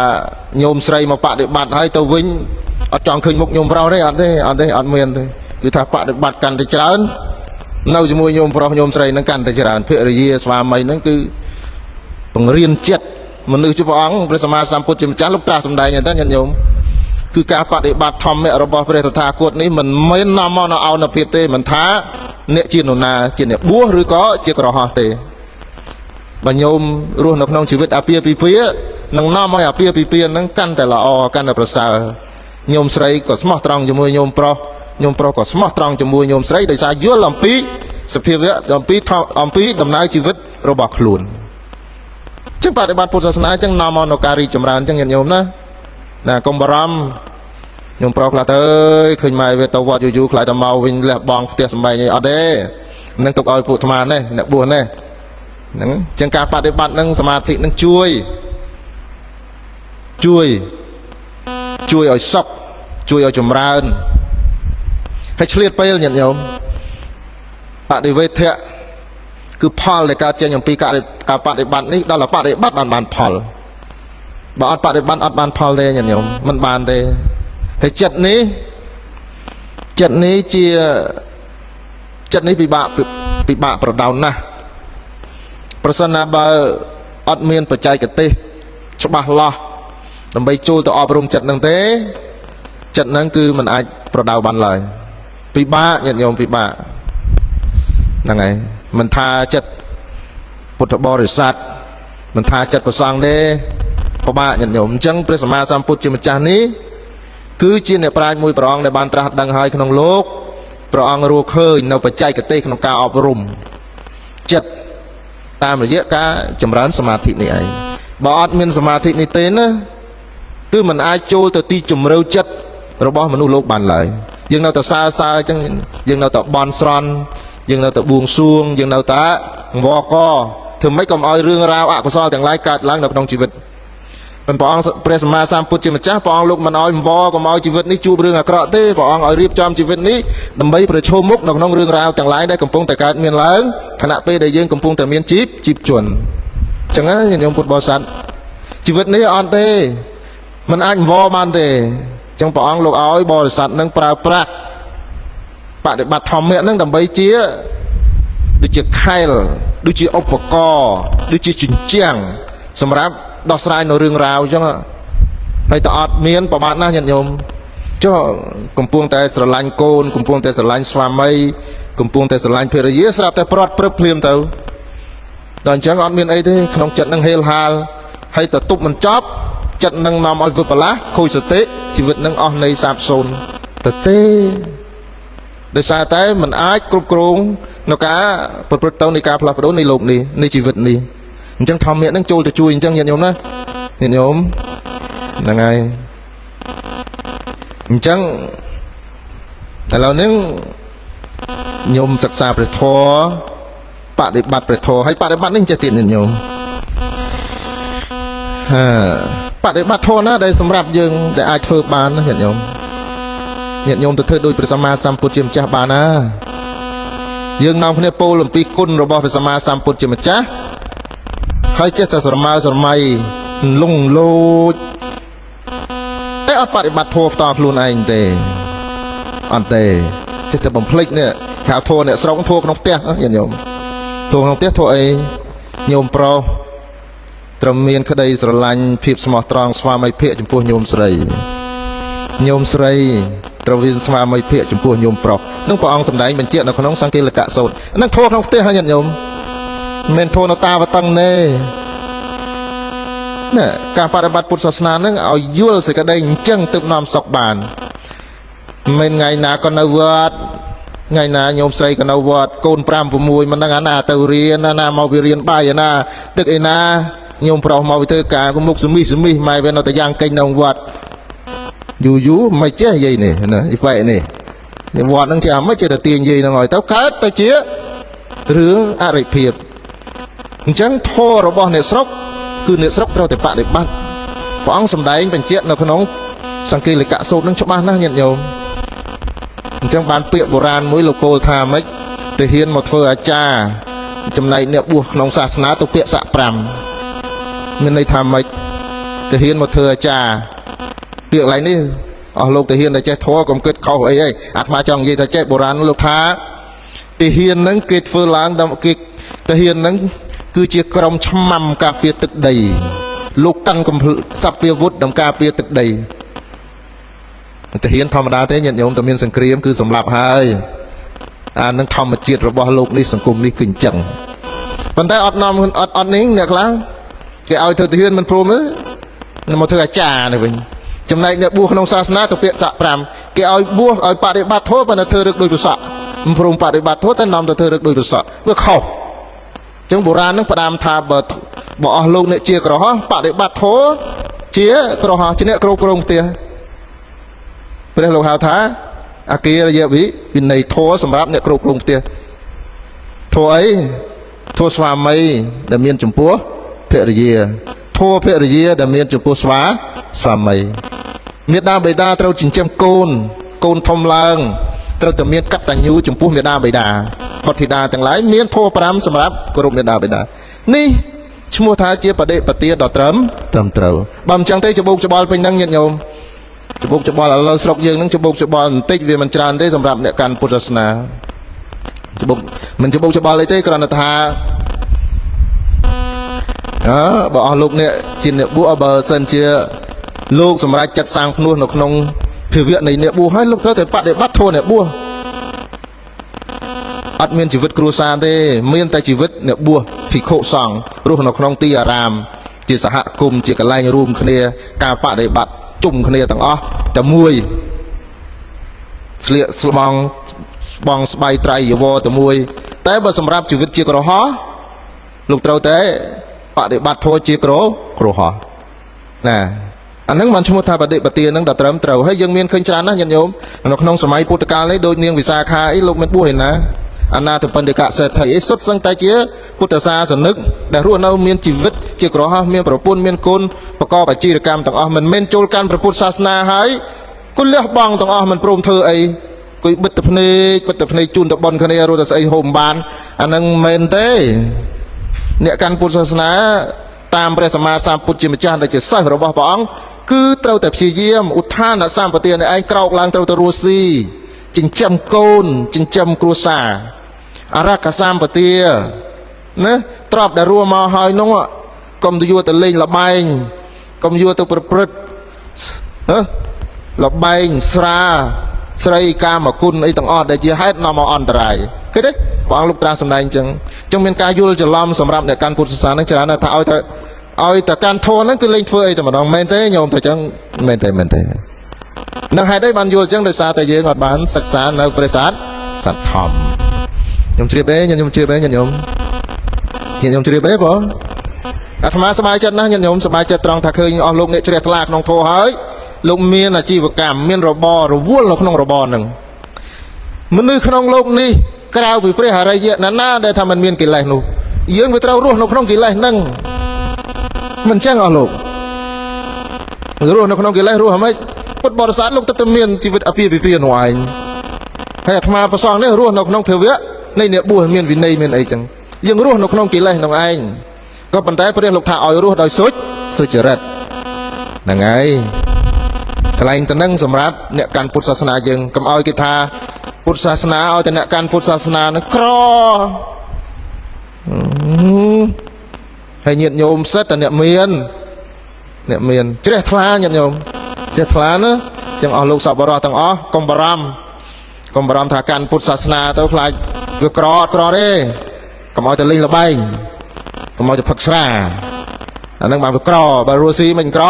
ញោមស្រីមកបដិបត្តិហើយទៅវិញអត់ចង់ឃើញមុខញោមប្រុសទេអត់មានទេគឺថាបដិបត្តិកាន់តែច្រើននៅជាមួយញោមប្រុសញោមស្រីហ្នឹងកាន់តែច្រើនភរិយាស្វាមីហ្នឹងគឺបង្រៀនចិត្តមនុស្សជាព្រះអង្គព្រះសម្មាសម្ពុទ្ធជាម្ចាស់លោកត្រាស់សម្ដែងហ្នឹងញាតិញោមគឺការបដិបត្តិធម្មៈរបស់ព្រះតថាគតនេះមិនមែននាំមកនៅអនុភាពទេមិនថាអ្នកជានរណាជាអ្នកបួសឬក៏ជាក្រហោះទេបើញោមរស់នៅក្នុងជីវិតអាពាហ៍ពិពាហ៍នឹងនាំឲ្យអាពាហ៍ពិពាហ៍ហ្នឹងកាន់តែល្អកាន់តែប្រសើរញោមស្រីក៏ស្មោះត្រង់ជាមួយញោមប្រុសក៏ស្មោះត្រង់ជាមួយញោមស្រីដោយសារយល់អំពីសភាវៈអំពីដំណើរជីវិតរបស់ខ្លួនចឹងបដិបត្តិពុទ្ធសាសនាចឹងនាំមកនៅការរីកចម្រើនចឹងញាតិញោមណាកុំបារម្ភញោមប្រុសខ្លះទៅឃើញម៉ែវាទៅវត្តយូរខ្លាចតែមកវិញលះបងផ្ទះសម្បែងអីអត់ទេនឹងទុកឲ្យពួកអាត្មានេះអ្នកបួសនេះហ្នឹងចឹងការបដិបត្តិនឹងសមាធិនឹងជួយឲ្យសុខជួយឲ្យចម្រើនហើយឆ្លៀតពេលញាតិញោមបដិវេធៈគឺផលដែលកើតចេញអំពីការបដិបត្តិនេះដល់តែបដិបត្តិបានផលបើអត់បដិបត្តិអត់បានផលទេញាតិញោមមិនបានទេហើយចិត្តនេះជាចិត្តនេះពិបាកប្រដៅណាស់ប្រសិនណាបើអត់មានបច្ចេកទេសច្បាស់លាស់ដើម្បីចូលទៅអប់រំចិត្តនឹងទេចិត្តនឹងគឺមិនអាចប្រដៅបានឡើយពិបាកញាតិញោមពិបាកហ្នឹងហើយមិនថាចិត្តពុទ្ធបរិស័ទមិនថាចិត្តប្រសង្ឃទេពិបាកញាតិញោមអញ្ចឹងព្រះសម្មាសម្ពុទ្ធជាម្ចាស់នេះគឺជាអ្នកប្រាជ្ញមួយព្រះអង្គដែលបានត្រាស់ដឹងហើយក្នុងលោកព្រះអង្គរកឃើញនៅបច្ចេកទេសក្នុងការអប់រំចិត្តតាមរយៈការចម្រើនសមាធិនេះឯងបើអត់មានសមាធិនេះទេណាគឺមិនអាចចូលទៅទីជម្រៅចិត្តរបស់មនុស្សលោកបានឡើយយើងនៅតែសើអញ្ចឹងយើងនៅតែបន់ស្រន់យើងនៅតែបួងសួងយើងនៅតែវកធ្វើម៉េចកុំឲ្យរឿងរ៉ាវអកុសលទាំងឡាយកើតឡើងនៅក្នុងជីវិតព្រះអង្គព្រះសម្មាសម្ពុទ្ធជាម្ចាស់ព្រះអង្គលោកមិនឲ្យកុំឲ្យជីវិតនេះជួបរឿងអាក្រក់ទេព្រះអង្គឲ្យរៀបចំជីវិតនេះដើម្បីប្រឈមមុខនៅក្នុងរឿងរ៉ាវទាំងឡាយដែលកំពុងតែកើតមានឡើងខណៈពេលដែលយើងកំពុងតែមានជីវជនអញ្ចឹងណាញោមពុទ្ធបរិស័ទជីវិតនេះអត់ទេមិនអាចបានទេអញ្ចឹងព្រះអង្គលោកឲ្យបរិស័ទនឹងប្រើប្រាស់បដិបត្តិធម្មៈនឹងដើម្បីជាដូចជាខែលដូចជាឧបករណ៍ដូចជាជញ្ជាំងសម្រាប់ដោះស្រាយនៅរឿងរ៉ាវអញ្ចឹងហើយតើអត់មានប្រមាថណាស់ញាតិញោមចុះកំពុងតែស្រឡាញ់កូនកំពុងតែស្រឡាញ់ស្វាមីកំពុងតែស្រឡាញ់ភរិយាស្រាប់តែប្រត់ព្រឹបភ្លាមទៅដល់អញ្ចឹងអត់មានអីទេក្នុងចិត្តនឹងហេលហាលហើយទៅទប់មិនចប់ចិត្តនឹងនាំឲ្យវិបលាសខូចសតិជីវិតនឹងអស់នៃសាបសូន្យទៅទេដោយសារតែมันអាចគ្រប់គ្រងនៅការប្រព្រឹត្តទៅនៃការផ្លាស់ប្ដូរនៃលោកនេះនៃជីវិតនេះអញ្ចឹងធម្មៈនឹងចូលទៅជួយអញ្ចឹងញាតិញោមណាញាតិញោមហ្នឹងហើយអញ្ចឹងឥឡូវនេះញោមសិក្សាព្រះធម៌បដិបត្តិព្រះធម៌ហើយបដិបត្តិនេះចេះទៀតញាតិញោមបដិបត្តិធម៌ណាដែលសម្រាប់យើងដែលអាចធ្វើបានញាតិញោមទៅធ្វើដោយព្រះសម្មាសម្ពុទ្ធជាម្ចាស់បានណាយើងនាំគ្នាពោលអំពីគុណរបស់ព្រះសម្មាសម្ពុទ្ធជាម្ចាស់ហើយចេះតែស្រមើស្រមៃលងលោចតែអត់បដិបត្តិធម៌ផ្ទាល់ខ្លួនឯងទេអត់ទេចេះតែបំភ្លេចនេះខៅធម៌អ្នកស្រុកធម៌ក្នុងផ្ទះញាតិញោមធម៌ក្នុងផ្ទះធម៌អីញោមប្រុស ត្រូវមានក្តីស្រឡាញ់ភាពស្មោះត្រង់ស្វាមីភក្តិចំពោះញោមស្រីញោមស្រីត្រូវមានស្វាមីភក្តិចំពោះញោមប្រុសនឹងព្រះអង្គសម្ដែងបញ្ជាក់នៅក្នុងសង្កេលកៈសូត្រនឹងធម៌ក្នុងផ្ទះហើយញាតិញោមមិនមែនធម៌នៅតាវតឹងទេណាការបដិបត្តិពុទ្ធសាសនានឹងឲ្យយល់សេចក្តីអញ្ចឹងទើបនាំសុខបានមិនថ្ងៃណាក៏នៅវត្តថ្ងៃណាញោមស្រីក៏នៅវត្តកូន5 6មិនដឹងអាណាទៅរៀនណាមកវារៀនបាយអាណាទឹកឯណាញោមប្រុសមកវាធ្វើការក៏មុខសមីសមីម៉ែវានៅតែយ៉ាងកេញនៅវត្តយូរមិនចេះយាយនេះណាអីបែកនេះវត្តនឹងជាអាមិនចេះតែទាញយាយនឹងឲ្យទៅកើតទៅជារឿងអរិភាពអញ្ចឹងធម៌របស់អ្នកស្រុកគឺអ្នកស្រុកត្រូវតែបដិបត្តិព្រះអង្គសម្ដែងបញ្ជាក់នៅក្នុងសង្កេលកៈសូត្រនឹងច្បាស់ណាស់ញាតិញោមអញ្ចឹងបានពាក្យបុរាណមួយលោកពោលថាម៉េចទៅហ៊ានមកធ្វើអាចារ្យចំណែកអ្នកបួសក្នុងសាសនាទៅពាក្យសាក់5មានន័យថាម៉េចទៅហ៊ានមកធ្វើអាចារ្យពាក្យកន្លែងនេះអស់លោកទៅហ៊ានតែចេះធម៌កុំគិតខុសអីអាត្មាចង់និយាយថាចេះបុរាណលោកថាទៅហ៊ានហ្នឹងគេធ្វើឡើងដើម្បីគេទៅហ៊ានហ្នឹងគឺជាក្រុមឆ្មាំការពារទឹកដីលោកកាន់កំសព្វាវុធដើម្បីការពារទឹកដីទាហានធម្មតាទេញាតិញោមតែមានសង្គ្រាមគឺសម្លាប់ហើយអានឹងធម្មជាតិរបស់លោកនេះសង្គមនេះគឺអញ្ចឹងប៉ុន្តែអត់នាំអត់នេះអ្នកខ្លះគេឲ្យធ្វើទាហានមិនព្រមទេមកធ្វើអាចារ្យនេះវិញចំណែកអ្នកបួសក្នុងសាសនាទៅពាក្យសាក់5គេឲ្យបួសឲ្យបដិបត្តិធម៌ប៉ុន្តែធ្វើរឹកដោយប្រសក់មិនព្រមបដិបត្តិធម៌តែនាំទៅធ្វើរឹកដោយប្រសក់វាខុសអញ្ចឹងបុរាណនឹងផ្ដាំថាបើអស់លោកអ្នកជាក្រហមបដិបត្តិធម៌ជាក្រហមជាអ្នកគ្រប់គ្រងផ្ទះព្រះលោកហៅថាអគារយវិន័យធម៌សម្រាប់អ្នកគ្រប់គ្រងផ្ទះធម៌អីធម៌ស្វាមីដែលមានចំពោះភរិយាធម៌ភរិយាដែលមានចំពោះស្វាមីមេដាបេដាត្រូវចិញ្ចឹមកូនធំឡើងត្រូវតែមានកតញ្ញូចំពោះមេដាបេដាបុត្រធីតាទាំងឡាយមានធម៌5សម្រាប់គោរពមេដាបេដានេះឈ្មោះថាជាបដិបទាដ៏ត្រឹមត្រូវបើមិនចឹងទេច្បោកច្បល់ពេញហ្នឹងញាតិញោមច្បោកច្បល់ឥឡូវស្រុកយើងហ្នឹងច្បោកច្បល់បន្តិចវាមិនច្រើនទេសម្រាប់អ្នកកាន់ពុទ្ធសាសនាច្បោកមិនច្បោកច្បល់អីទេគ្រាន់តែថាបើអស់លោកអ្នកជាអ្នកបួសបើសិនជាលោកសម្រាប់ចាត់សាងភ្នោះនៅក្នុងភាវៈនៃអ្នកបួសហើយលោកត្រូវតែបដិបត្តិធម៌អ្នកបួសអត់មានជីវិតគ្រួសារទេមានតែជីវិតអ្នកបួសភិក្ខុសង្ឃរស់នៅក្នុងទីអារាមជាសហគមន៍ជាកន្លែងរួមគ្នាការបដិបត្តិជុំគ្នាទាំងអស់តែមួយស្លៀកស្បង់ស្បៃត្រៃយវរតែមួយតែបើសម្រាប់ជីវិតជាក្រហមលោកត្រូវតែបដិបត្តិធម៌ជាក្រហមណាអាហ្នឹងបានឈ្មោះថាបដិបទាហ្នឹងដល់ត្រឹមត្រូវហើយយើងមានឃើញច្រើនណាស់ញាតិញោមនៅក្នុងសម័យពុទ្ធកាលនេះដូចនាងវិសាខាអីលោកមិនបួសឯណាអាណាទៅបណ្ឌិកសេដ្ឋីអីសុទ្ធសឹងតែជាពុទ្ធសាសនិកដែលរស់នៅមានជីវិតជាក្រហមមានប្រពន្ធមានកូនប្រកបអាជីវកម្មទាំងអស់មិនមែនចូលកាន់ព្រះពុទ្ធសាសនាហើយគុលះបង់ទាំងអស់មិនព្រមធ្វើអីគួយបិទតែភ្នែកជូនទៅបន់គ្នារត់តែស្អីហូមបានអាហ្នឹងមិនមែនទេអ្នកកាន់ពុទ្ធសាសនាតាមព្រះសម្មាសម្ពុទ្ធជាម្ចាស់ដែលជាសិស្សរបស់ព្រះអង្គគឺត្រូវតែព្យាយាមឧទ្ធានសម្បទានៃឯងក្រោកឡើងត្រូវទៅរស់ស៊ីចិញ្ចឹមកូនចិញ្ចឹមគ្រួសារអរកសម្បទាណាទ្របដែលរួមមកហើយនោះកុំទៅយកទៅលេងលបែងកុំយកទៅប្រព្រឹត្តលបែងស្រាស្រីកាមគុណអីទាំងអស់ដែលជាហេតុនាំមកអន្តរាយឃើញទេព្រះអង្គលោកត្រាស់សម្ដែងអញ្ចឹងមានការយល់ច្រឡំសម្រាប់អ្នកកាន់ពុទ្ធសាសនាហ្នឹងច្រើនណាស់ថាឲ្យតែកាន់ធម៌ហ្នឹងគឺលេងធ្វើអីតែម្ដងមែនទេញោមតែអញ្ចឹងមែនទេនឹងហេតុអីបានយល់អញ្ចឹងដោយសារតែយើងអត់បានសិក្សានៅព្រះសាសធម្មខ្ញុំជ្រាបទេខ្ញុំជ្រាបទេខ្ញុំជ្រាបទេបងអាត្មាសប្បាយចិត្តណាស់ខ្ញុំសប្បាយចិត្តត្រង់ថាឃើញអស់លោកអ្នកជ្រះថ្លាក្នុងធម៌ហើយលោកមានអាជីវកម្មមានរបររវល់នៅក្នុងរបរហ្នឹងមនុស្សក្នុងលោកនេះក្រៅពីព្រះអរិយណាដែលថាมันមានកិលេសនោះយើងវាត្រូវរស់នៅក្នុងកិលេសហ្នឹងមិនចឹងអស់លោករស់នៅក្នុងកិលេសរស់ហ្មងពុទ្ធបរិស័ទលោកទៅមានជីវិតអាពាហ៍ពិពាហ៍នោះឯងហើយអាត្មាប្រសងនេះរស់នៅក្នុងភាវៈនៃអ្នកបួសមានវិន័យមានអីចឹងយើងរស់នៅក្នុងកិលេសនោះឯងក៏ប៉ុន្តែព្រះលោកថាឲ្យរស់ដោយសុចរិតហ្នឹងហើយកន្លែងទៅនឹងសម្រាប់អ្នកកាន់ពុទ្ធសាសនាយើងកុំឲ្យគេថាពុទ្ធសាសនាឲ្យតែអ្នកកាន់ពុទ្ធសាសនានឹងក្រហ ហើយញាតិញោមសិតតែអ្នកមានជ្រះថ្លាញាតិញោមជ្រះថ្លាណាចឹងអស់លោកសប្បុរសទាំងអស់កុំបារម្ភថាកាន់ពុទ្ធសាសនាទៅខ្លាចវាក្រអត់ក្រទេកុំឲ្យទៅលេងល្បែងកុំឲ្យទៅផឹកស្រាអាហ្នឹងបានវាក្របើរស់ស៊ីមិនក្រ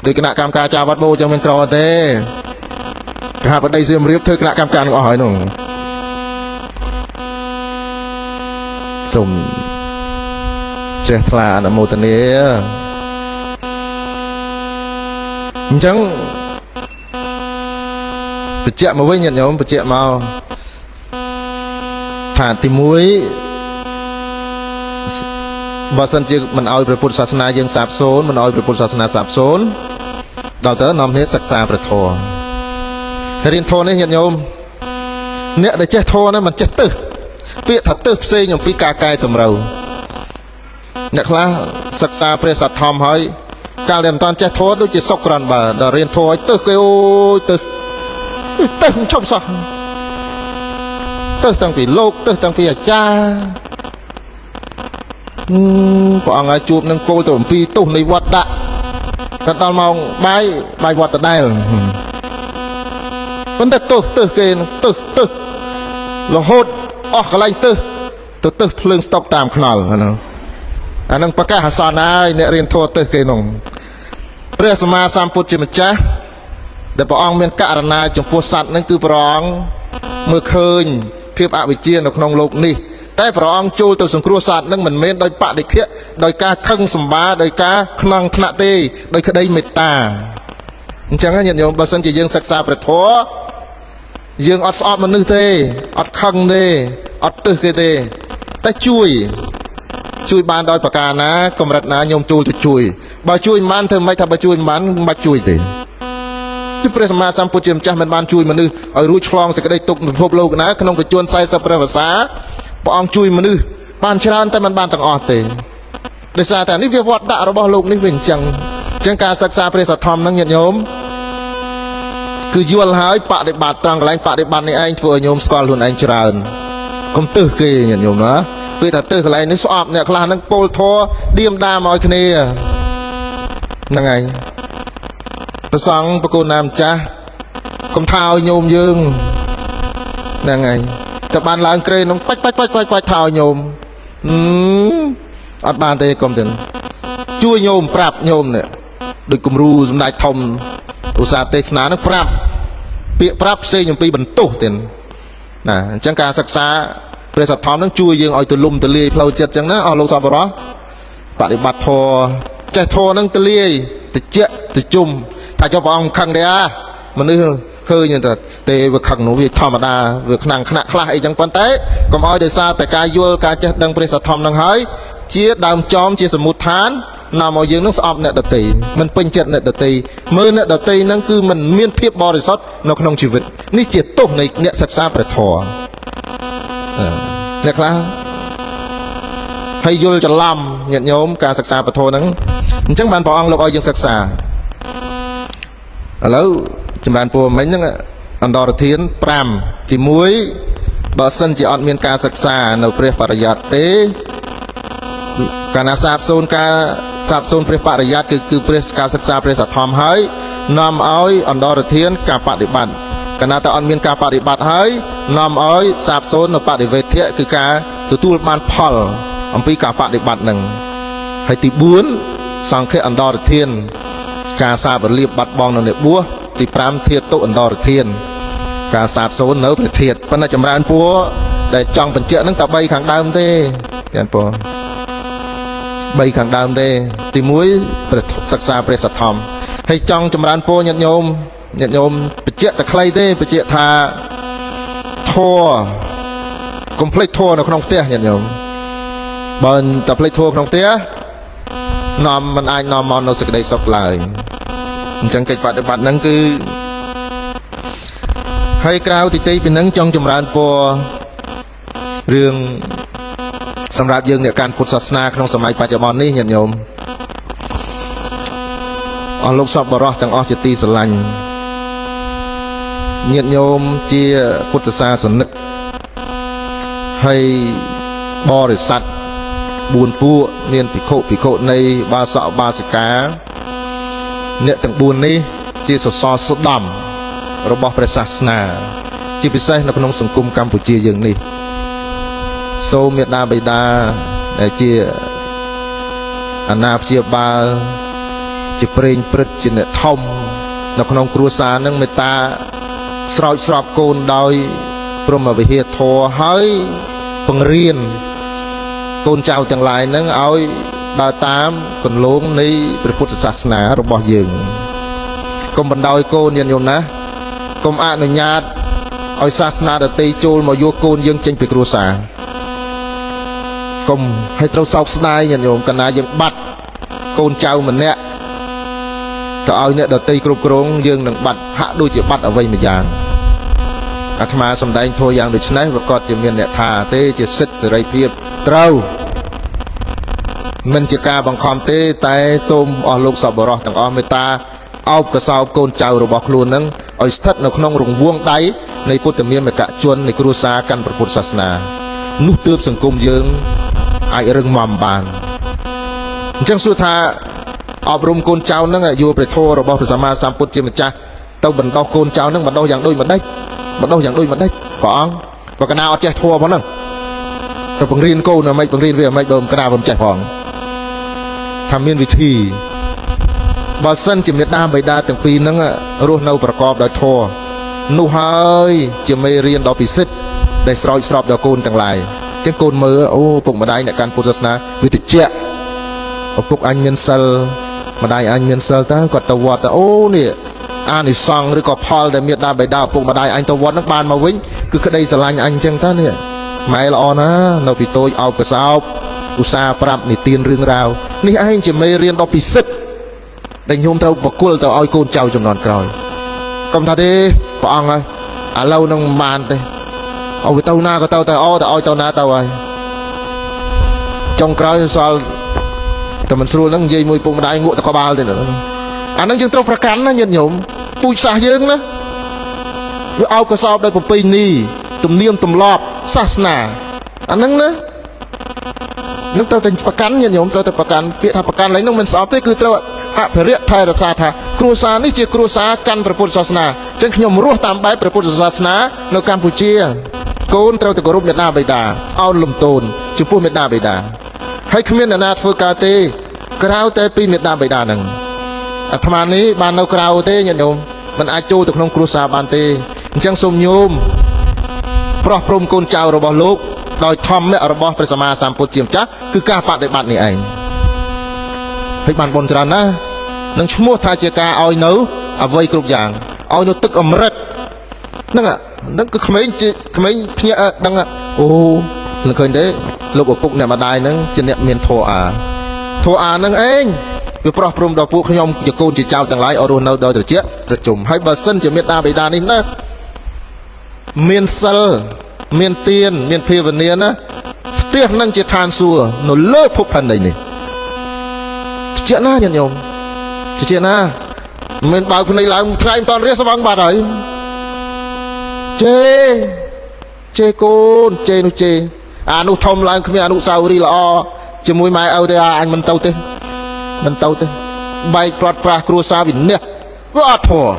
ដូចគណៈកម្មការចាវត្តបូចឹងមិនក្រទេគេហៅបដីសៀមរាបធ្វើគណៈកម្មការទាំងអស់ហើយនោះសូមជ្រះថ្លាអនុមោទនាអញ្ចឹងបញ្ជាក់មកវិញញាតិញោមបញ្ជាក់មកថាទី1បើសិនជាមិនឲ្យព្រះពុទ្ធសាសនាយើងសាបសូន្យមិនឲ្យព្រះពុទ្ធសាសនាសាបសូន្យដល់ទៅនាំគ្នាសិក្សាព្រះធម៌រៀនធម៌នេះញាតិញោមអ្នកដែលចេះធម៌ហ្នឹងមិនចេះទឹះពាក្យថាទឹះផ្សេងអំពីការកែតម្រូវអ្នកខ្លះសិក្សាព្រះសត្យធម្មហើយកាលដែលមិនតាន់ចេះធម៌ដូចជាសុកក្រាន់បើដល់រៀនធម៌ឲ្យទឹះគេអូយទឹះមិនឈប់សោះទឹះតាំងពីលោកទឹះតាំងពីអាចារ្យព្រះអង្គឲ្យជួបនឹងគោលទៅអំពីទោសនៃវត្តដាក់ក៏ដល់ម៉ោងបាយវត្តដដែលប៉ុន្តែទឹះគេនឹងទឹះរហូតអស់កន្លែងទឹះភ្លើងស្តុបតាមខ្នល់ហ្នឹងអានឹងប្រកាសអាសន្នហើយអ្នករៀនធម៌ទឹះគេនោះព្រះសម្មាសម្ពុទ្ធជាម្ចាស់ដែលព្រះអង្គមានករណាចំពោះសត្វហ្នឹងគឺព្រះអង្គមើលឃើញភាពអវិជ្ជានៅក្នុងលោកនេះតែព្រះអង្គចូលទៅសង្គ្រោះសត្វហ្នឹងមិនមែនដោយបដិខៈដោយការខឹងសម្បាដោយការខ្នងថ្នាក់ទេដោយក្តីមេត្តាអញ្ចឹងញាតិញោមបើសិនជាយើងសិក្សាព្រះធម៌យើងអត់ស្អប់មនុស្សទេអត់ខឹងទេអត់ទឹះគេទេតែជួយបានដោយប្រការណាកម្រិតណាញោមចូលទៅជួយបើជួយមិនបានធ្វើម៉េចថាបើជួយមិនបានមិនបាច់ជួយទេគឺព្រះសម្មាសម្ពុទ្ធជាម្ចាស់មិនបានជួយមនុស្សឲ្យរួចឆ្លងសេចក្តីទុក្ខពិភពលោកណាក្នុងបច្ចុប្បន្ន40ព្រះវស្សាព្រះអង្គជួយមនុស្សបានច្រើនតែមិនបានទាំងអស់ទេដោយសារតែនេះវាវត្តដាក់របស់លោកនេះវាអញ្ចឹងការសិក្សាព្រះសទ្ធម្មហ្នឹងញាតិញោមគឺយល់ហើយបដិបត្តិត្រង់កន្លែងបដិបត្តិនេះឯងធ្វើឲ្យញោមស្គាល់ខ្លួនឯងច្រើនកុំទឹះគេញាតិញោមណាពេលថាទឹះកន្លែងនេះស្អប់អ្នកខ្លះហ្នឹងពោលធរឌៀមដាមឲ្យគ្នាហ្នឹងហើយព្រះសង្ឃប្រគល់ណាមចាស់កុំថាឲ្យញោមយើងហ្នឹងហើយតែបានឡើងក្រេននោះបាច់ថាឲ្យញោមអត់បានទេកុំទៅជួយញោមប្រាប់ញោមនេះដូចគំរូសម្ដេចធំឧស្សាហ៍ទេសនានឹងប្រាប់ពាក្យប្រាប់ផ្សេងអំពីបន្ទោសទៀតណាអញ្ចឹងការសិក្សាព្រះសទ្ធម្មនឹងជួយយើងឲ្យទលំទលាយផ្លូវចិត្តអញ្ចឹងណាអស់លោកសប្បុរសបដិបត្តិធម៌ចេះធម៌នឹងទលាយតិចតិជុំថាចុះព្រះអង្គខឹងទេមនុស្សឃើញទេវាខឹងនោះវាធម្មតាវាខ្លាំងខ្លះអីចឹងប៉ុន្តែកុំឲ្យដោយសារតែការយល់ការចេះដឹងព្រះសទ្ធម្មនឹងហើយជាដើមចោមជាសមុទ្ឋាននាំឲ្យយើងនឹងស្អប់អ្នកដទៃមិនពេញចិត្តអ្នកដទៃមើលអ្នកដទៃហ្នឹងគឺមិនមានភាពបរិសុទ្ធនៅក្នុងជីវិតនេះជាទោសនៃអ្នកសិក្សាព្រះធម៌អ្នកខ្លះហើយយល់ច្រឡំញាតិញោមការសិក្សាព្រះធម៌ហ្នឹងអញ្ចឹងបានព្រះអង្គលោកឲ្យយើងសិក្សាឥឡូវចម្រើនពរមិញហ្នឹងអន្តរធាន5ទី1បើសិនជាអត់មានការសិក្សានៅព្រះបរិយត្តិទេកាលណាសាបសូន្យព្រះបរិយត្តិគឺព្រះការសិក្សាព្រះសទ្ធម្មហើយនាំឲ្យអន្តរធានការបដិបត្តិកាលណាតែអត់មានការបដិបត្តិហើយនាំឲ្យសាបសូន្យនៅបដិវេធៈគឺការទទួលបានផលអំពីការបដិបត្តិហ្នឹងហើយទី4សង្ឃៈអន្តរធានការសាបរលាបបាត់បង់នៅអ្នកបួសទី5ធាតុអន្តរធានការសាបសូន្យនៅព្រះធាតុប៉ុន្តែចម្រើនពរដែលចង់បញ្ជាក់ហ្នឹងតែ3ខាងដើមទេចា៎ពរ3ខាងដើមទេទី1សិក្សាព្រះសទ្ធម្មហើយចង់ចម្រើនពរញាតិញោមបញ្ជាក់តែខ្លីទេបញ្ជាក់ថាធម៌កុំភ្លេចធម៌នៅក្នុងផ្ទះញាតិញោមបើតែភ្លេចធម៌ក្នុងផ្ទះមិនអាចនាំមកនៅសេចក្តីសុខឡើយអញ្ចឹងកិច្ចបដិបត្តិហ្នឹងគឺហើយក្រៅទីពីហ្នឹងចង់ចម្រើនពររឿងសម្រាប់យើងអ្នកកាន់ពុទ្ធសាសនាក្នុងសម័យបច្ចុប្បន្ននេះញាតិញោមអស់លោកសប្បុរសទាំងអស់ជាទីស្រឡាញ់ញាតិញោមជាពុទ្ធសាសនិកហើយបរិស័ទ 4 ពួកមានភិក្ខុភិក្ខុនៃបាសកបាសិកាអ្នកទាំង4នេះជាសសរស្តម្ភរបស់ព្រះសាសនាជាពិសេសនៅក្នុងសង្គមកម្ពុជាយើងនេះសូមមេត្តាបិតាដែលជាអាណាព្យាបាលជាប្រេងព្រឹត្តជាអ្នកធំនៅក្នុងគ្រួសារនឹងមេត្តាស្រោចស្រពកូនដោយព្រមវិហារធម៌ហើយបង្រៀនកូនចៅទាំងឡាយនឹងឲ្យដើរតាមគន្លងនៃព្រះពុទ្ធសាសនារបស់យើងកុំបណ្ដោយកូនញាតិញោមណាកុំអនុញ្ញាតឲ្យសាសនាដទៃចូលមកយកកូនយើងចេញពីគ្រួសារកុំឲ្យត្រូវសោកស្ដាយញាតិញោមកណ្ណាយើងបាត់កូនចៅម្នាក់ទៅឲ្យអ្នកដទៃគ្រប់គ្រងយើងនឹងបាត់ហាក់ដូចជាបាត់អ្វីមួយយ៉ាងអាត្មាសំដែងធម៌យ៉ាងដូចនេះវាគាត់ជាមានអ្នកថាទេជាសិទ្ធិសេរីភាពត្រូវមិនជាការបង្ខំទេតែសូមអស់លោកសប្បុរសទាំងអស់មេត្តាអោបកសោបកូនចៅរបស់ខ្លួននឹងឲ្យស្ថិតនៅក្នុងរង្វង់ដៃនៃពុទ្ធមានមកជននៃគ្រួសារកាន់ព្រះពុទ្ធសាសនានោះទើបសង្គមយើងអាចរឹងមាំបានអញ្ចឹងសួរថាអប់រំកូនចៅនឹងយកព្រះធម៌របស់ព្រះសម្មាសម្ពុទ្ធជាម្ចាស់ទៅបណ្ដោះកូនចៅនឹងបណ្ដោះយ៉ាងដូចម្ដេចព្រះអង្គបើកណាអត់ចេះធម៌ផងហ្នឹងទៅបង្រៀនកូនឲ្យមិនបង្រៀនវាឲ្យមិនបើកណាមិនចេះផងថាមានវិធីបើសិនជាមេត្តាបិតាទាំងពីរហ្នឹងរស់នៅប្រកបដោយធម៌នោះហើយជាមេរៀនដ៏ពិសិដ្ឋដែលស្រោចស្រពដល់កូនទាំងឡាយអញ្ចឹងកូនមើលអូពុកម្ដាយអ្នកកាន់ពុទ្ធសាសនាវាតិចឪពុកអញមានសិលម្ដាយអញមានសិលតើគាត់ទៅវត្តអូនេះអានិសង្ឃឬក៏ផលដែលមេត្តាបិតាឪពុកម្ដាយអញទៅវត្តហ្នឹងបានមកវិញគឺក្តីស្រឡាញ់អញអញ្ចឹងតើនេះម៉ែល្អណានៅពីតូចអោបកសោបឧស្សាហ៍ប្រាប់និទានរឿងរ៉ាវនេះឯងជាមេរៀនដ៏ពិសិដ្ឋដែលញោមត្រូវបកគលទៅឲ្យកូនចៅចំនួនក្រោយកុំថាទេព្រះអង្គហើយឥឡូវនឹងមិនបានទេឲ្យទៅណាក៏ទៅតែឲ្យទៅណាទៅហើយចុងក្រោយសល់តែមិនស្រួលហ្នឹងនិយាយមួយពុកម្ដាយងក់ទៅក្បាលទេអាហ្នឹងយើងត្រូវប្រកាន់ណាញាតិញោមពូជសាសយើងណាវាអោបកសោបដោយប្រពៃណីទំនៀមទម្លាប់សាសនាអាហ្នឹងណានឹងត្រូវតែប្រកាន់ញាតិញោមត្រូវតែប្រកាន់ពាក្យថាប្រកាន់ឡើយហ្នឹងមិនស្អប់ទេគឺត្រូវអភិរក្សថែរក្សាថាគ្រួសារនេះជាគ្រួសារកាន់ព្រះពុទ្ធសាសនាអញ្ចឹងខ្ញុំរស់តាមបែបព្រះពុទ្ធសាសនានៅកម្ពុជាកូនត្រូវតែគោរពមេត្តាបិតាអោនលំទោនចំពោះមេត្តាបិតាហើយគ្មានអ្នកណាធ្វើការទេក្រៅតែពីមេត្តាបិតាហ្នឹងអាត្មានេះបាននៅក្រៅទេញាតិញោមមិនអាចចូលទៅក្នុងគ្រួសារបានទេអញ្ចឹងសូមញោមប្រោះព្រំកូនចៅរបស់លោកដោយធម្មៈរបស់ព្រះសម្មាសម្ពុទ្ធជាម្ចាស់គឺការបដិបត្តិនេះឯងហើយបានបុណ្យច្រើនណាស់នឹងឈ្មោះថាជាការឲ្យនៅអវ័យគ្រប់យ៉ាងឲ្យនៅទឹកអមរិតហ្នឹងគឺក្មេងភ្ញាក់ដឹងអូនឹងឃើញទេលោកឪពុកអ្នកម្ដាយហ្នឹងជាអ្នកមានធម៌អាហ្នឹងឯងវាប្រោះព្រំដល់ពួកខ្ញុំជាកូនជាចៅទាំងឡាយឲ្យរស់នៅដោយត្រជាក់ត្រជុំហើយបើសិនជាមេត្តាបិតានេះណាមានសិលមានទានមានភាវនាណាផ្ទះនឹងជាឋានសួគ៌នៅលើភពផែនដីនេះត្រជាក់ណាញាតិញោមត្រជាក់ណាមិនបើកភ្នែកឡើងថ្ងៃមិនតាន់រះស្វឹងបាត់ហើយជេកូនជេនោះជេអានោះធំឡើងគ្មានអនុស្សាវរីយ៍ល្អជាមួយម៉ែឪទេអញមិនទៅទេបែកព្រាត់ប្រាសគ្រួសារវិនិច្ឆ័យវាអត់ធម៌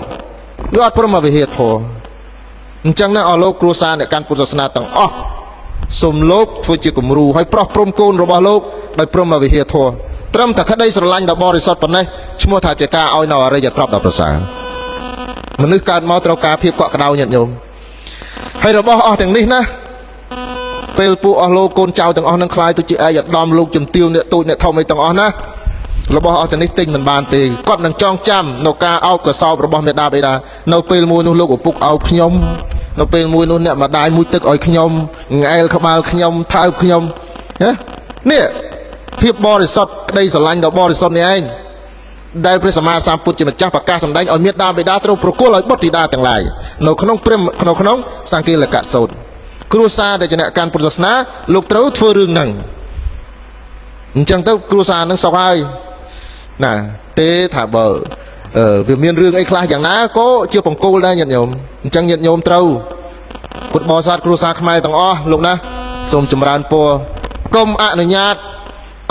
វាអត់ព្រមវិហារធម៌អញ្ចឹងណាអស់លោកគ្រួសារអ្នកកាន់ពុទ្ធសាសនាទាំងអស់សូមលោកធ្វើជាគំរូឲ្យប្រោះព្រំកូនរបស់លោកដោយព្រមវិហារធម៌ត្រឹមតែក្តីស្រឡាញ់ដល់បរិសុទ្ធប៉ុណ្ណេះឈ្មោះថាជាការឲ្យនៅអរិយទ្រព្យដល់ប្រសើរមនុស្សកើតមកត្រូវការភាពកក់ក្ដៅញាតិញោមហើយរបស់អស់ទាំងនេះណាពេលពួកអស់លោកកូនចៅទាំងអស់នឹងខ្លាយទៅជាឯកឧត្តមលោកជំទាវអ្នកទូចអ្នកធំអីទាំងអស់ណារបស់អស់ទាំងនេះទិញមិនបានទេគាត់នឹងចងចាំនៅការអោបកសោបរបស់មេត្តាបិតានៅពេលមួយនោះលោកឪពុកអោបខ្ញុំនៅពេលមួយនោះអ្នកម្ដាយមួយទឹកឲ្យខ្ញុំងែលក្បាលខ្ញុំថើបខ្ញុំណានេះភាពបរិសុទ្ធក្តីស្រឡាញ់ដល់បរិសុទ្ធនេះឯងដែលព្រះសម្មាសម្ពុទ្ធជាម្ចាស់ប្រកាសសម្ដែងឲ្យមេត្តាបិតាត្រូវប្រគល់ឲ្យបុត្រធីតាទាំងឡាយនៅក្នុងសង្កេលកៈសូត្រគ្រួសារដែលជាអ្នកកាន់ពុទ្ធសាសនាលោកត្រូវធ្វើរឿងហ្នឹងអញ្ចឹងទៅគ្រួសារនឹងសុខហើយណាទេថាបើវាមានរឿងអីខ្លះយ៉ាងណាក៏ជាបង្គោលដែរញាតិញោមអញ្ចឹងញាតិញោមត្រូវពុទ្ធបរិស័ទគ្រួសារខ្មែរទាំងអស់លោកណាសូមចម្រើនពរកុំអនុញ្ញាត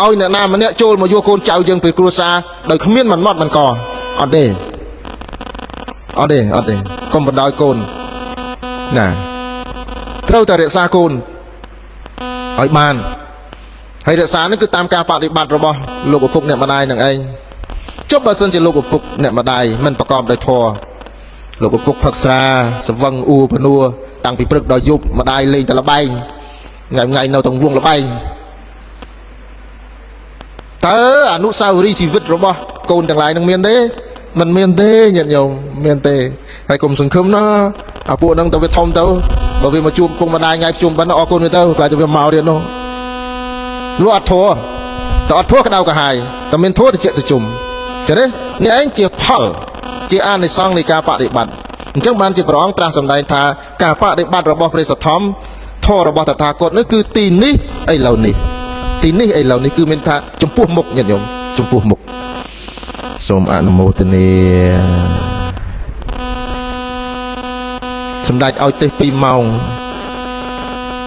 ឲ្យអ្នកណាម្នាក់ចូលមកយកកូនចៅយើងពីគ្រួសារដោយគ្មានមិនមកមិនកអត់ទេកុំបណ្ដោយកូនណាត្រូវតែរក្សាកូនឲ្យបានហើយរក្សានេះគឺតាមការបដិបត្តិរបស់លោកឪពុកអ្នកម្ដាយនឹងឯងចុះបើសិនជាលោកឪពុកអ្នកម្ដាយមិនប្រកបដោយធម៌លោកឪពុកផឹកស្រាសវឹងអ៊ូពនួតាំងពីព្រឹកដល់យប់ម្ដាយលេងតែល្បែងថ្ងៃនៅទាំងវងល្បែងតើអនុស្សាវរីយ៍ជីវិតរបស់កូនទាំងឡាយនឹងមានទេមិនមានទេញាតិញោមមានទេហើយកុំសង្ឃឹមណាអាពួកហ្នឹងទៅវាធំទៅបើវាមកជួបពុកម្ដាយថ្ងៃជួបប៉ុណ្ណឹងអរគុណវាទៅខ្លាចទៅវាមកទៀតនោះលោកអត់ធัวតើអត់ធัวក្តៅក្រហាយតែមានធัวតិចទៅជុំចឹងទេនេះឯងជាផលជាអានិសង្សនៃការបដិបត្តិអញ្ចឹងបានជាព្រះអង្គត្រាស់សម្ដែងថាការបដិបត្តិរបស់ព្រះសទ្ធំធម៌របស់តថាគតនេះគឺទីនេះឥឡូវនេះទីនេះឥឡូវនេះគឺមានថាចំពោះមុខញាតិញោមចំពោះមុខសូមអនុមោទនាសម្ដេចឲ្យទេស2ម៉ោង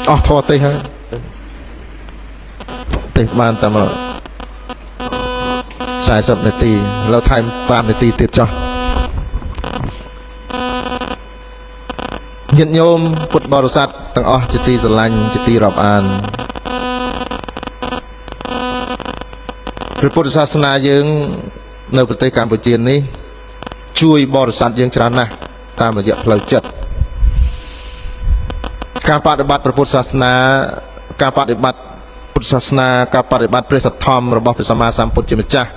អស់ធម៌ទេសហើយទេសបានតែមក40នាទីឥឡូវថែម5នាទីទៀតចុះញាតិញោមពុទ្ធបរិស័ទទាំងអស់ជាទីស្រឡាញ់ជាទីរាប់អានព្រះពុទ្ធសាសនាយើងនៅប្រទេសកម្ពុជានេះជួយបរិស័ទយើងច្រើនណាស់តាមរយៈផ្លូវចិត្តការបដិបត្តិព្រះពុទ្ធសាសនាការបដិបត្តិពុទ្ធសាសនាការបដិបត្តិព្រះសទ្ធំរបស់ព្រះសម្មាសម្ពុទ្ធជាម្ចាស់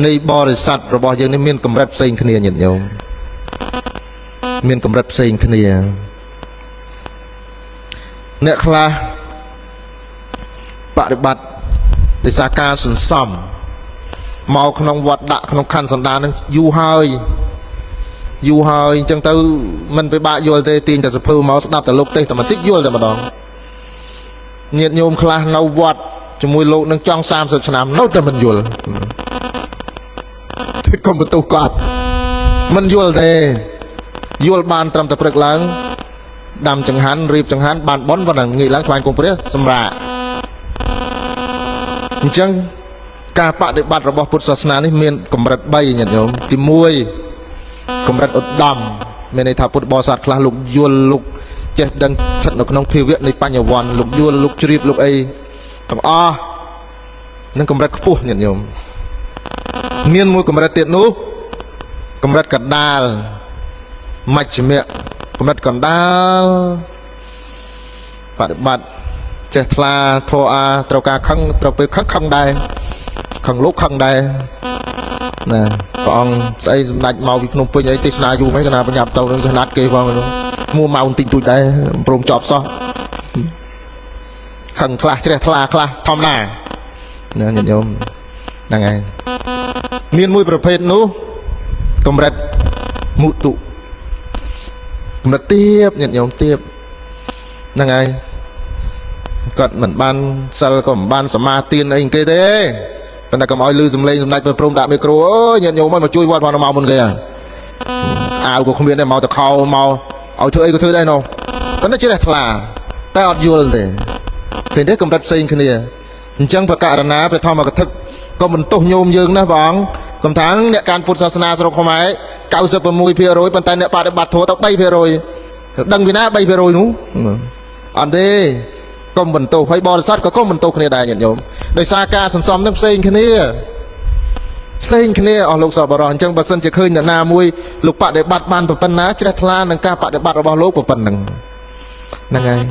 នៃបរិស័ទរបស់យើងនេះមានកម្រិតផ្សេងគ្នាញាតិញោមមានកម្រិតផ្សេងគ្នាអ្នកខ្លះបដិបត្តិដោយសារការសន្សំមកក្នុងវត្តដាក់ក្នុងខណ្ឌសន្តាននឹងយូរហើយអញ្ចឹងទៅមិនពិបាកយល់ទេទាញតែសភៅមកស្ដាប់តែលោកទេសតែបន្តិចយល់តែម្ដងញាតិញោមខ្លះនៅវត្តជាមួយលោកនឹងចង់30ឆ្នាំនៅតែមិនយល់កុំបន្ទោសគាត់មិនយល់ទេយល់បានត្រឹមតែព្រឹកឡើងដាំចង្ហាន់រៀបចង្ហាន់បានបន់ប៉ុណ្ណឹងងាកឡើងថ្វាយគុំព្រះសម្រាប់អញ្ចឹងការបដិបត្តិរបស់ពុទ្ធសាសនានេះមានកម្រិត3ញាតិញោមទី1កម្រិតឧត្តមមានន័យថាពុទ្ធបរិស័ទខ្លះលោកយល់លោកចេះដឹងស្ថិតនៅក្នុងភាវៈនៃបញ្ញវន្តលោកយល់លោកជ្រាបលោកអីទាំងអស់នឹងកម្រិតខ្ពស់ញាតិញោមមានមួយកម្រិតទៀតនោះកម្រិតកណ្ដាលមជ្ឈិមៈកម្រិតកណ្ដាលបដិបត្តិចេះថ្លាធម៌អាត្រូវការខឹងត្រូវពេលខឹងដែរខឹងលោកខឹងដែរណាព្រះអង្គស្អីសម្ដេចមកពីភ្នំពេញអីទេសនាយូរមិនកណាបញ្ញាប់ទៅនឹងខណាត់គេផងមួម៉ោងតិចតួចដែរព្រមចប់សោះខឹងខ្លះជ្រះថ្លាខ្លះធម្មតាណាញាតិញោមហ្នឹងហើយមានមួយប្រភេទនោះកម្រិតមុទុកម្រិតទៀបញាតិញោមទៀបហ្នឹងហើយគាត់មិនបានសិលក៏មិនបានសមាទានអីគេទេប៉ុន្តែកុំឲ្យលឺសំឡេងសម្ដេចព្រះព្រំដាក់មីក្រូអើយញាតិញោមមកជួយវត្តផងមកមុនគេអាវក៏គ្មានដែរមកតខោមកឲ្យធ្វើអីក៏ធ្វើដែរនោះប៉ុន្តែជ្រះថ្លាតែអត់យល់ទេឃើញទេកម្រិតផ្សេងគ្នាអញ្ចឹងប្រកាសណាព្រះធម្មកថាក៏បន្ទោសញោមយើងណាព្រះអង្គកំថាអ្នកការពុទ្ធសាសនាស្រុកខ្មែរ 96% ប៉ុន្តែអ្នកបដិបត្តិធម៌ទៅ 3% ដឹងពីណា 3% នោះអត់ទេកុំបន្ទោសហើយបរិស័ទក៏កុំបន្ទោសគ្នាដែរញាតិញោមដោយសារការសន្សំនឹងផ្សេងគ្នាអស់លោកសពបរោះអញ្ចឹងបើសិនជាឃើញអ្នកណាមួយលោកបដិបត្តិបានប៉ុណ្ណាជ្រះថ្លានឹងការបដិបត្តិរបស់លោកប៉ុណ្ណឹងហ្នឹងហើយ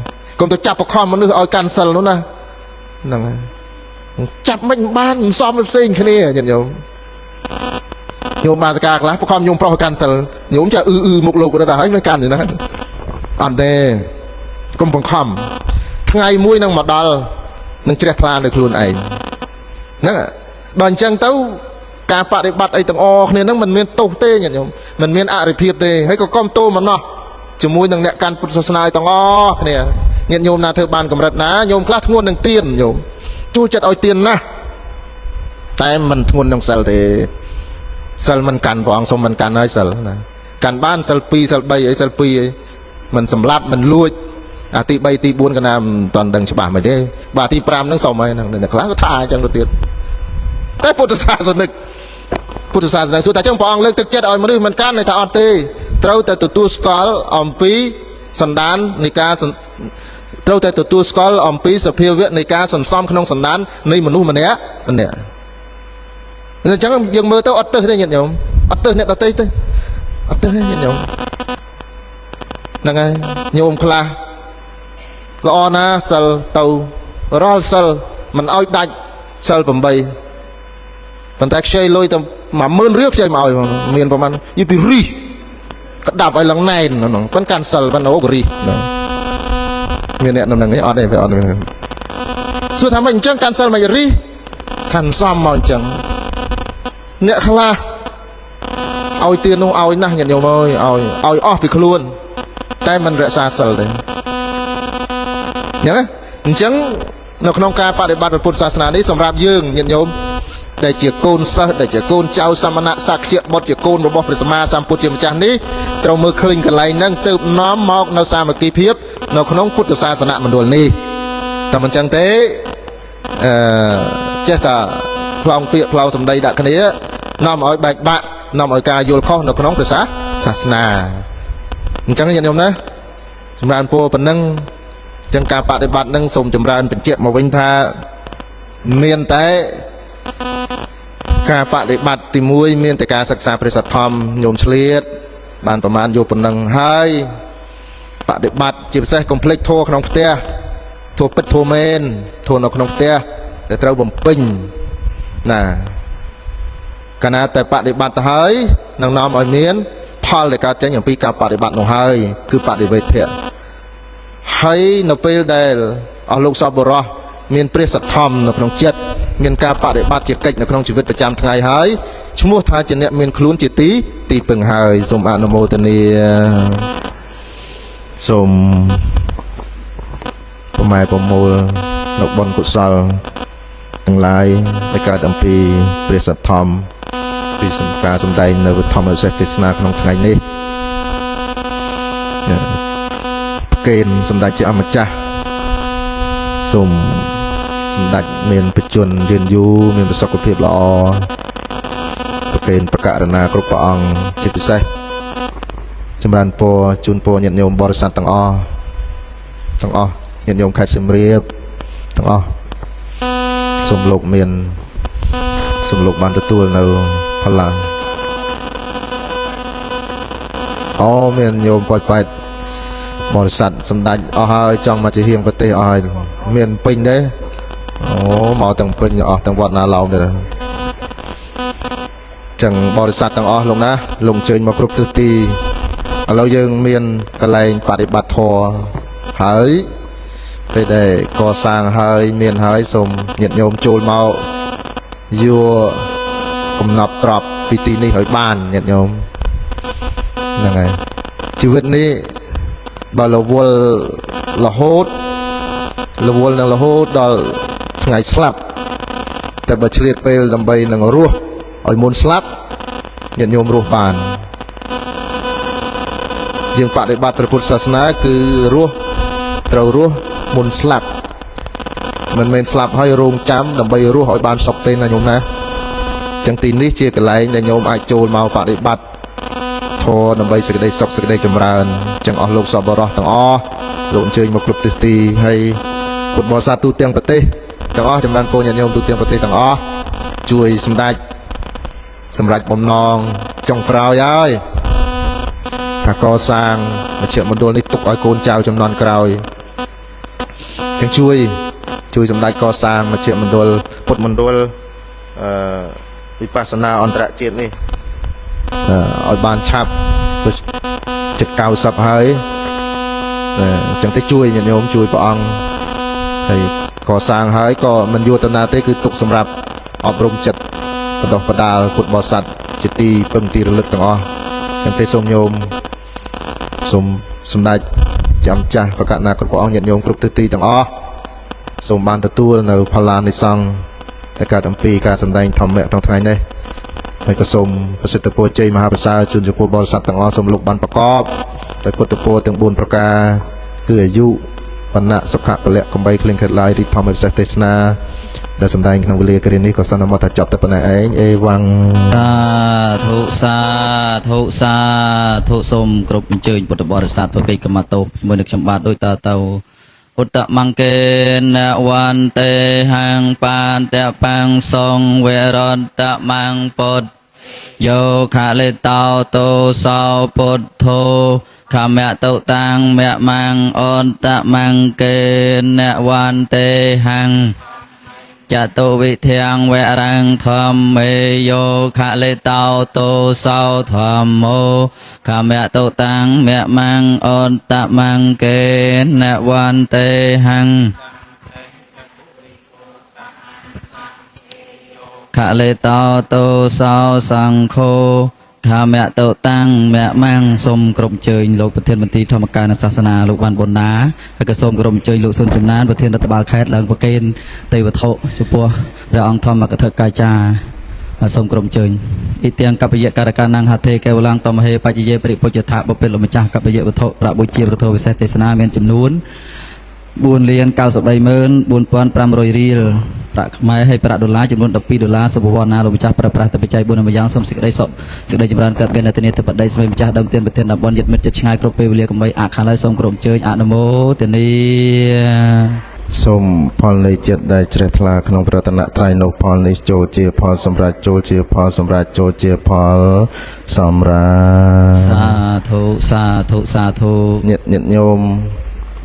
កុំទៅចាប់បខំមនុស្សឲ្យកាន់សិលនោះណាហ្នឹងហើយចាប់មិនបានសំផ្សេងគ្នាញាតិញោមបាសកាខ្លះបខំញោមប្រុសឲ្យកាន់សិលញោមចាមុខលោកក៏ដែរហើយមិនកាន់ទេណាអត់ទេកុំបង្ខំថ្ងៃមួយនឹងមកដល់នឹងជ្រះថ្លានៅខ្លួនឯងហ្នឹងដល់អញ្ចឹងទៅការបដិបត្តិអីទាំងអស់គ្នាហ្នឹងមិនមានទោសទេញាតិញោមមិនមានអរិភាពទេហើយក៏កុំទោសមកណោះជាមួយនឹងអ្នកកាន់ពុទ្ធសាសនាទាំងអស់គ្នាញាតិញោមណាធ្វើបានកម្រិតណាញោមខ្លះធ្ងន់នឹងទៀនញោមជួយចិត្តឲ្យទៀនណាស់តែមិនធ្ងន់នឹងសិលទេសិលមិនកាន់ព្រះអង្គសូមមិនកាន់ហើយសិលណាកាន់បានសិល2សិល3អីសិល2អីមិនសម្លាប់មិនលួច អាទី3ទី4កណាមិនតន់ដឹងច្បាស់មិនទេបាទទី5ហ្នឹងសុំហើយហ្នឹងអ្នកខ្លះក៏ថាអញ្ចឹងទៅទៀតតែពុទ្ធសាសនិកពុទ្ធសាសនាសួរថាចឹងព្រះអង្គលើកទឹកចិត្តឲ្យមនុស្សមិនកាន់ន័យថាអត់ទេត្រូវតែទទួលស្គាល់អំពីសន្តាននៃការត្រូវតែទទួលស្គាល់អំពីសភាវៈនៃការសន្សំក្នុងសន្តាននៃមនុស្សម្នាក់អញ្ចឹងយើងមើលទៅអត់ទៅទេញាតិញោមអត់ទៅអ្នកដទៃទេអត់ទៅទេញាតិញោមហ្នឹងហើយញោមខ្លះល្អណាសិលទៅរាល់សិលមិនឲ្យដាច់សិល8ប៉ុន្តែខ្ចីលុយតែ10000រៀលខ្ចីមកឲ្យមានប្រហែលយីពីរីក្តាប់ឲ្យឡើងណែនហ្នឹងប៉ុន្តែកាន់សិលប៉ុន្តែអូក៏រីមានអ្នកហ្នឹងអត់ទេវាអត់សួរថាមិនអញ្ចឹងកាន់សិលមិនរីខាន់សំមកអញ្ចឹងអ្នកខ្លះឲ្យទាននោះឲ្យណាស់ញាតិញោមអើយឲ្យអស់ពីខ្លួនតែមិនរក្សាសិលទេអញ្ចឹងនៅក្នុងការបដិបត្តិពុទ្ធសាសនានេះសម្រាប់យើងញាតិញោមដែលជាកូនសិស្សដែលជាកូនចៅសមណៈសក្តិបុត្រជាកូនរបស់ព្រះសម្មាសម្ពុទ្ធជាម្ចាស់នេះត្រូវមើលឃើញកន្លែងហ្នឹងទើបនាំមកនៅសាមគ្គីភាពនៅក្នុងពុទ្ធសាសនមណ្ឌលនេះតែមិនចឹងទេចេះតែផ្លោងពាក្យផ្លោងសម្ដីដាក់គ្នានាំឲ្យបែកបាក់នាំឲ្យការយល់ខុសនៅក្នុងព្រះសាសនាអញ្ចឹងញាតិញោមណាសម្រាប់ពោប៉ុណ្ណឹងចឹងការបដិបត្តិនឹងសូមចម្រើនបញ្ជាក់មកវិញថាមានតែការបដិបត្តិទី1មានតែការសិក្សាព្រះសទ្ធម្មញោមឆ្លៀតបានប្រមាណយកប៉ុណ្ណឹងហើយបដិបត្តិជាពិសេសកុំភ្លេចធម៌ក្នុងផ្ទះធម៌ពិតធម៌មែនធម៌នៅក្នុងផ្ទះដែលត្រូវបំពេញណាកាលណាតែបដិបត្តិទៅហើយនឹងនាំឲ្យមានផលដែលកើតចេញអំពីការបដិបត្តិនោះហើយគឺបដិវេធៈហើយនៅពេលដែលអស់លោកសពបុរសមានព្រះសទ្ធម្មនៅក្នុងចិត្តមានការបដិបត្តិជាកិច្ចនៅក្នុងជីវិតប្រចាំថ្ងៃហើយឈ្មោះថាជាអ្នកមានខ្លួនជាទីពឹងហើយសូមអនុមោទនាសូមប្រម៉ែប្រមូលនៅបុណ្យកុសលទាំងឡាយដែលកើតអំពីព្រះសទ្ធម្មពីការសម្ដែងនៅធម្មសេសទេសនាក្នុងថ្ងៃនេះកេនសម្ដេចជាអម្ចាស់សូមសម្ដេចមានបជនរៀនយូរមានប្រសុខភាពល្អប្រកេនបករណាគ្រប់ព្រះអង្គជាពិសេសចម្រើនពរជូនពរញាតិញោមបរិស័ទទាំងអស់ញាតិញោមខេត្តសៀមរាបទាំងអស់សូមលោកបានទទួលនៅផលឡាមានញោមប៉ែតបរិស័ទសម្ដេចអស់ហើយចង់មកជាហៀងប្រទេសអស់ហើយមានពេញទេមកទាំងពេញអស់ទាំងវត្តណាឡោមទេចឹងបរិស័ទទាំងអស់លោកណាលោកអញ្ជើញមកគ្រប់ទិសទីឥឡូវយើងមានកន្លែងបដិបត្តិធម៌ហើយពេលដែលកសាងហើយមានហើយសូមញាតិញោមចូលមកយកកំណប់ទ្របពីទីនេះឲ្យបានញាតិញោមហ្នឹងហើយជីវិតនេះបើរវល់រហូតដល់ថ្ងៃស្លាប់តែបើឆ្លៀតពេលដើម្បីនឹងរស់ឲ្យមុនស្លាប់ញាតិញោមរស់បានយើងបដិបត្តិព្រះពុទ្ធសាសនាគឺត្រូវរស់មុនស្លាប់មិនមែនស្លាប់ហើយរងចាំដើម្បីរស់ឲ្យបានសុខទេណាញោមណាចឹងទីនេះជាកន្លែងដែលញោមអាចចូលមកបដិបត្តិធម៌ដើម្បីសេចក្តីសុខសេចក្តីចម្រើនចឹងអស់លោកសពបរោះទាំងអស់លោកអញ្ជើញមកគ្រប់ទិសទីហើយពុទ្ធបរិស័ទទូទាំងប្រទេសទាំងអស់ចម្រើនពរញាតិញោមទូទាំងប្រទេសទាំងអស់ជួយសម្រេចបំណងចុងក្រោយហើយថាកសាងមជ្ឈមណ្ឌលនេះទុកឲ្យកូនចៅចំនួនក្រោយចឹងជួយសម្ដេចកសាងមជ្ឈមណ្ឌលពុទ្ធមណ្ឌលវិបស្សនាអន្តរជាតិនេះឲ្យបានឆាប់ទៅជិត90ហើយអញ្ចឹងទៅជួយញាតិញោមជួយព្រះអង្គហើយកសាងហើយក៏មិនយកទៅណាទេគឺទុកសម្រាប់អប់រំចិត្តបណ្ដុះបណ្ដាលពុទ្ធបរិស័ទជាទីពឹងទីរលឹកទាំងអស់អញ្ចឹងទេសូមញោមសូមសម្ដេចចាំចាស់ប្រកាសណាគ្រប់ព្រះអង្គញាតិញោមគ្រប់ទិសទីទាំងអស់សូមបានទទួលនៅផលឡានិសង្ឃដែលកើតអំពីការសម្ដែងធម្មៈក្នុងថ្ងៃនេះហើយក៏សូមប្រសិទ្ធពរជ័យមហាប្រសើរជូនចំពោះបរិស័ទទាំងអស់សូមលោកបានប្រកបដោយពុទ្ធពរទាំង4ប្រការគឺអាយុ បណ្ណៈសុខៈពលៈកំបីក្លៀងខេតឡាយរីធម្មវិសេសទេសនាដែលសម្ដែងក្នុងវេលាគ្រានេះក៏សន្មតថាចប់តែប៉ុណ្ណេះឯងអេវ៉ាំង សាធុសាធុសាធុសូមគ្រប់អញ្ជើញពុទ្ធបរិស័ទធ្វើកិច្ចកម្មតោជាមួយនឹងខ្ញុំបាទដូចតទៅឧត្តមង្គេនវន្តេហាងបានតបាំងសងវរន្តមង្គពុទ្ធយោខលេតោតោសោពុទ្ធោខមៈតុតាំងមៈមង្គអន្តមង្គេនវន្តេហាងចតុវិធាងវរាំងធម្មេយោខលេតោតោសោធម្មោខមៈតុតាំងមៈមង្គអន្តមង្គេនវន្តេហាងខលេតោតោសោសង្ឃោខមៈតុតាំងមៈមង្គសូមគ្រប់អញ្ជើញលោកប្រធានមន្ត្រីធម្មការនិងសាសនាលោកបានបណ្ណាហើយក៏សូមគ្រប់អញ្ជើញលោកសុនចំណានប្រធានរដ្ឋបាលខេត្តឡើងប្រកេនទេវធុចំពោះព្រះអង្គធម្មកថាកាចាសូមគ្រប់អញ្ជើញអ៊ីទាំងកបយៈការកានងហត្ថេកេវឡាំងតមហេបច្ចយេបរិពុជ្ជថាបពិលលោកម្ចាស់កបយៈវត្ថុប្របុជាប្រធោវិសេសទេសនាមានចំនួន4,93,4500 រៀលប្រាក់ខ្មែរហើយប្រាក់ដុល្លារចំនួន$12សុភវណ្ណាលោកម្ចាស់ប្រើប្រាស់តែបច្ច័យ4ម្យ៉ាងសូមសេចក្តីសុខសេចក្តីចម្រើនកើតមាននៅទីនេះទៅបដិស្មីម្ចាស់ដើមទានប្រធានតំបន់យិត្តមិត្តចិត្តឆ្ងាយគ្រប់ពេលវេលាកំបីអខាងឡើយសូមក្រុមអញ្ជើញអនុមោទនី សូមផលនៃចិត្តដែលជ្រះថ្លាក្នុងប្រតនត្រ័យនោះផលនេះចូលជាផលសម្រាប់ចូលជាផលសម្រាប់ចូលជាផលសម្រាប់ សាធុសាធុសាធុ ញាតិញោម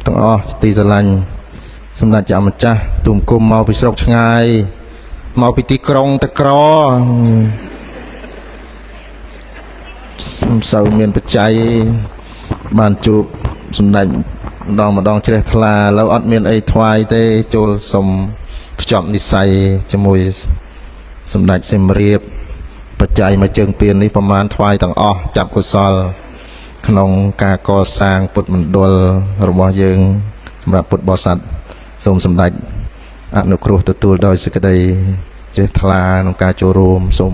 ទាំងអស់ទីស្រឡាញ់សម្ដេចជាម្ចាស់ទូមគុំមកពីស្រុកឆ្ងាយមកពីទីក្រុងតក្រសំសូវមានបច្ច័យបានជួបសម្ដេចម្ដងជ្រះថ្លាឥឡូវអត់មានអីថ្វាយទេចូលសុំភ្ជាប់និស្ស័យជាមួយសម្ដេចសៀមរាបបច្ច័យមួយជើងពៀននេះប្រមាណថ្វាយទាំងអស់ចាប់កុសលក្នុងការកសាងពុទ្ធមណ្ឌលរបស់យើងសម្រាប់ពុទ្ធបរិស័ទសូមសម្ដេចអនុគ្រោះទទួលដោយសេចក្តីជ្រះថ្លាក្នុងការចូលរួមសូម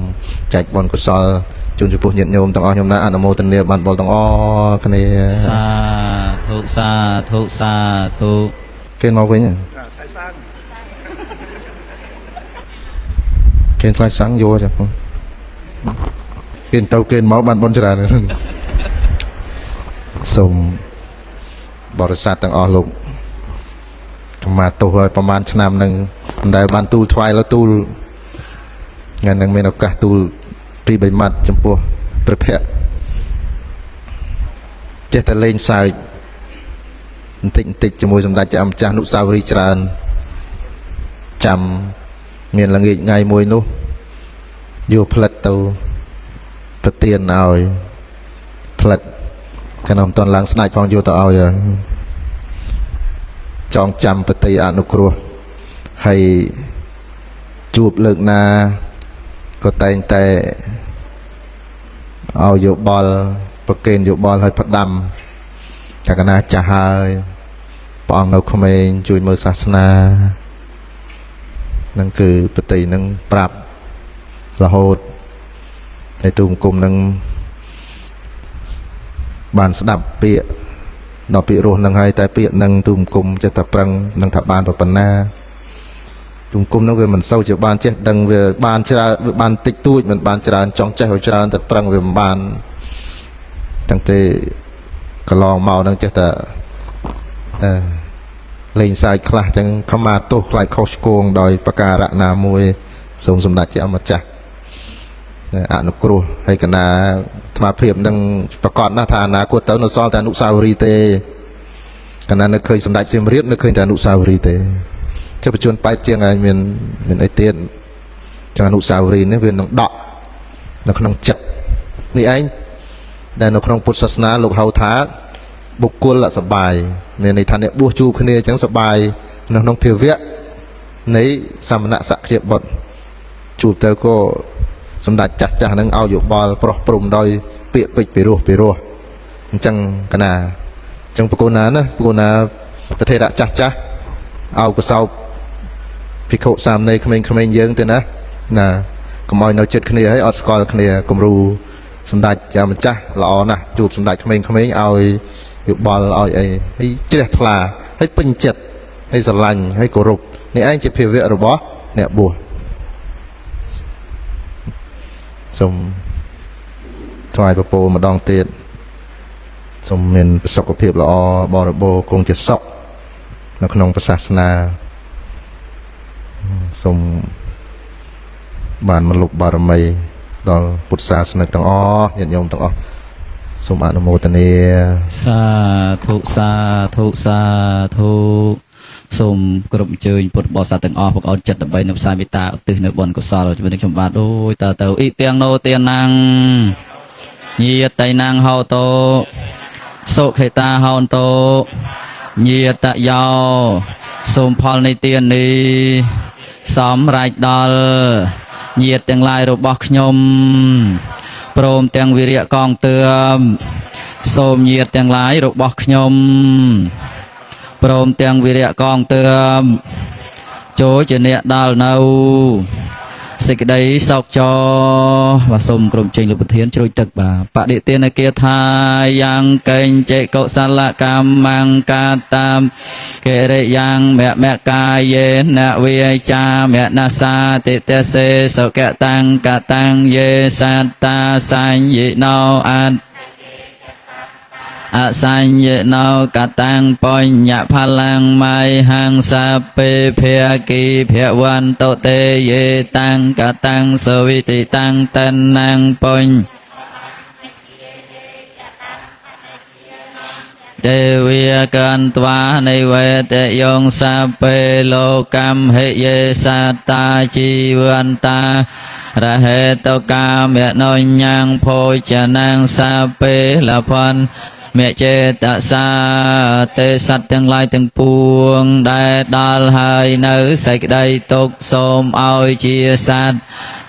ចែកបុណ្យកុសលជូនចំពោះញាតិញោមទាំងអស់ខ្ញុំណាអនុមោទនាបានបុណ្យទាំងអស់គ្នា សាធុសាធុសាធុ គេមកវិញគេខ្លាចសាំងយកចាបងគេទៅគេមកបានបុណ្យច្រើនសូមបរិស័ទទាំងអស់លោកកម្មាទោសហើយប្រហែលឆ្នាំនឹងមិនដែលបានទូលថ្វាយលើទូលថ្ងៃនឹងមានឱកាសទូល2-3ម៉ាត់ចំពោះព្រះភ័ក្រចេះតែលេងសើចបន្តិចជាមួយសម្ដេចជាម្ចាស់អនុស្សាវរីយ៍ច្រើនចាំមានល្ងាចថ្ងៃមួយនោះយកផ្លិតទៅប្រទានឲ្យផ្លិតកាលនោះមិនទាន់ឡើងស្ដេចផងយកទៅឲ្យចងចាំបតីអនុគ្រោះហើយជួបលើកណាក៏តែងតែឲ្យយោបល់ប្រកេនយោបល់ឲ្យផ្ដាំតែកណាចាស់ហើយព្រះអង្គនៅក្មេងជួយមើលសាសនានឹងគឺបតីនឹងប្រាប់រហូតហើយទូមគុំនឹងបានស្ដាប់ពាក្យដល់ពាក្យរស់នឹងហើយតែពាក្យនឹងទូមគុំចិត្តតែប្រឹងនឹងថាបានប៉ុណ្ណាទូមគុំនោះវាមិនសូវជាបានចេះដឹងវាបានច្រើនវាបានតិចតួចមិនបានច្រើនចង់ចេះឲ្យច្រើនតែប្រឹងវាមិនបានតាំងតែកន្លងមកនឹងចេះតែលេងសើចខ្លះចឹងខមាទោសខ្លាចខុសឆ្គងដោយប្រការៈណាមួយសូមសម្ដេចជាអម្ចាស់អនុគ្រោះហើយកណាថ្មភាពនឹងប្រកាសណាស់ថាអនាគតទៅនៅសល់តែអនុស្សាវរីយ៍ទេកណានឹកឃើញសម្ដេចសៀមរាបនឹកឃើញតែអនុស្សាវរីយ៍ទេចុះបញ្ជនប៉ែតជាងហើយមានអីទៀតចឹងអនុស្សាវរីយ៍នេះវានឹងដកនៅក្នុងចិត្តនេះឯងដែលនៅក្នុងពុទ្ធសាសនាលោកហៅថាបុគ្គលសប្បាយមានន័យថាអ្នកបួសជួបគ្នាចឹងសប្បាយនៅក្នុងភាវៈនៃសមណសក្យបុត្រជួបទៅក៏សម្ដេចចាស់ហ្នឹងឲ្យយោបល់ប្រោះព្រំដោយពាក្យពេចន៍ពីរោះអញ្ចឹងកណាអញ្ចឹងបកូនណាប្រធេរៈចាស់ឲ្យកសោបភិក្ខុសាមណេរក្មេងៗយើងទៅណាកុំឲ្យនៅចិត្តគ្នាហើយអត់ស្គាល់គ្នាគំរូសម្ដេចជាម្ចាស់ល្អណាស់ជួបសម្ដេចក្មេងៗឲ្យ វាបល់ឲ្យអីហើយជ្រះថ្លាហើយពេញចិត្តហើយស្រឡាញ់ហើយគោរពនេះឯងជាភាវៈរបស់អ្នកបួសសូមថ្វាយពពកម្ដងទៀតសូមមានសុខភាពល្អបរិបូរណ៍គង់ជាសុខនៅក្នុងព្រះសាសនាសូមបានមលុបបារមីដល់ពុទ្ធសាសនិកទាំងអស់ញាតិញោមទាំងអស់សូមអនុមោទនា សាធុសាធុសាធុសូមគ្រប់អញ្ជើញពុទ្ធបរិស័ទទាំងអស់បងប្អូនចិត្តដើម្បីនៅផ្សាយមេត្តាឧទ្ទិសនៅបុណ្យកុសលជាមួយនឹងខ្ញុំបាទអូយតើទៅអ៊ីទាំងណូទាំងណាំងញាតៃណាំងហោតោសុខេតាហោនតោញាតយោសូមផលនៃទាននេះសំរេចដល់ញាតទាំងឡាយរបស់ខ្ញុំព្រមទាំងវិរិយកងទឿមសូមញាតទាំងឡាយរបស់ខ្ញុំព្រមទាំងវិរិយកងទឿមចូលជាអ្នកដល់នៅសេចក្តីសោកចោបាទសូមក្រុមជើងលោកប្រធានជ្រួយទឹកបាទបដិទានគាថាយ៉ាងកេញចេកុសលកម្មង្កាតាមកិរិយ៉ាងមកាយេនវិចាមនសាតិតេសេសុកតាំងកតាំងយេសត្តាសញ្ញិណោអត្តអសញ្ញណោកតាំងបញ្ញផលាំងមៃហង្សាពេភេគីភវន្តតេយេតាំងកតាំងសវិតិតាំងតណាំងបញ្ញទេវីកន្ត្វានៃវេតយងសាពេលោកម្មហិយេសត្តាជីវន្តារហេតកាមណញ្ញងភោចនាងសាពេលផនមេចេតសាទេសត្វទាំងឡាយទាំងពួងដែលដល់ហើយនៅសេចក្តីទុក្ខសូមឲ្យជាសត្វ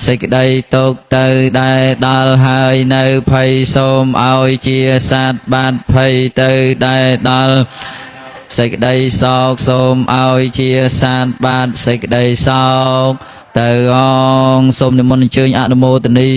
សេចក្តីទុក្ខទៅដែលដល់ហើយនៅភ័យសូមឲ្យជាសត្វបាត់ភ័យទៅដែលដល់សេចក្តីសោកសូមឲ្យជាសត្វបាត់សេចក្តីសោកទៅអងសូមនិមន្តអញ្ជើញអនុមោទនា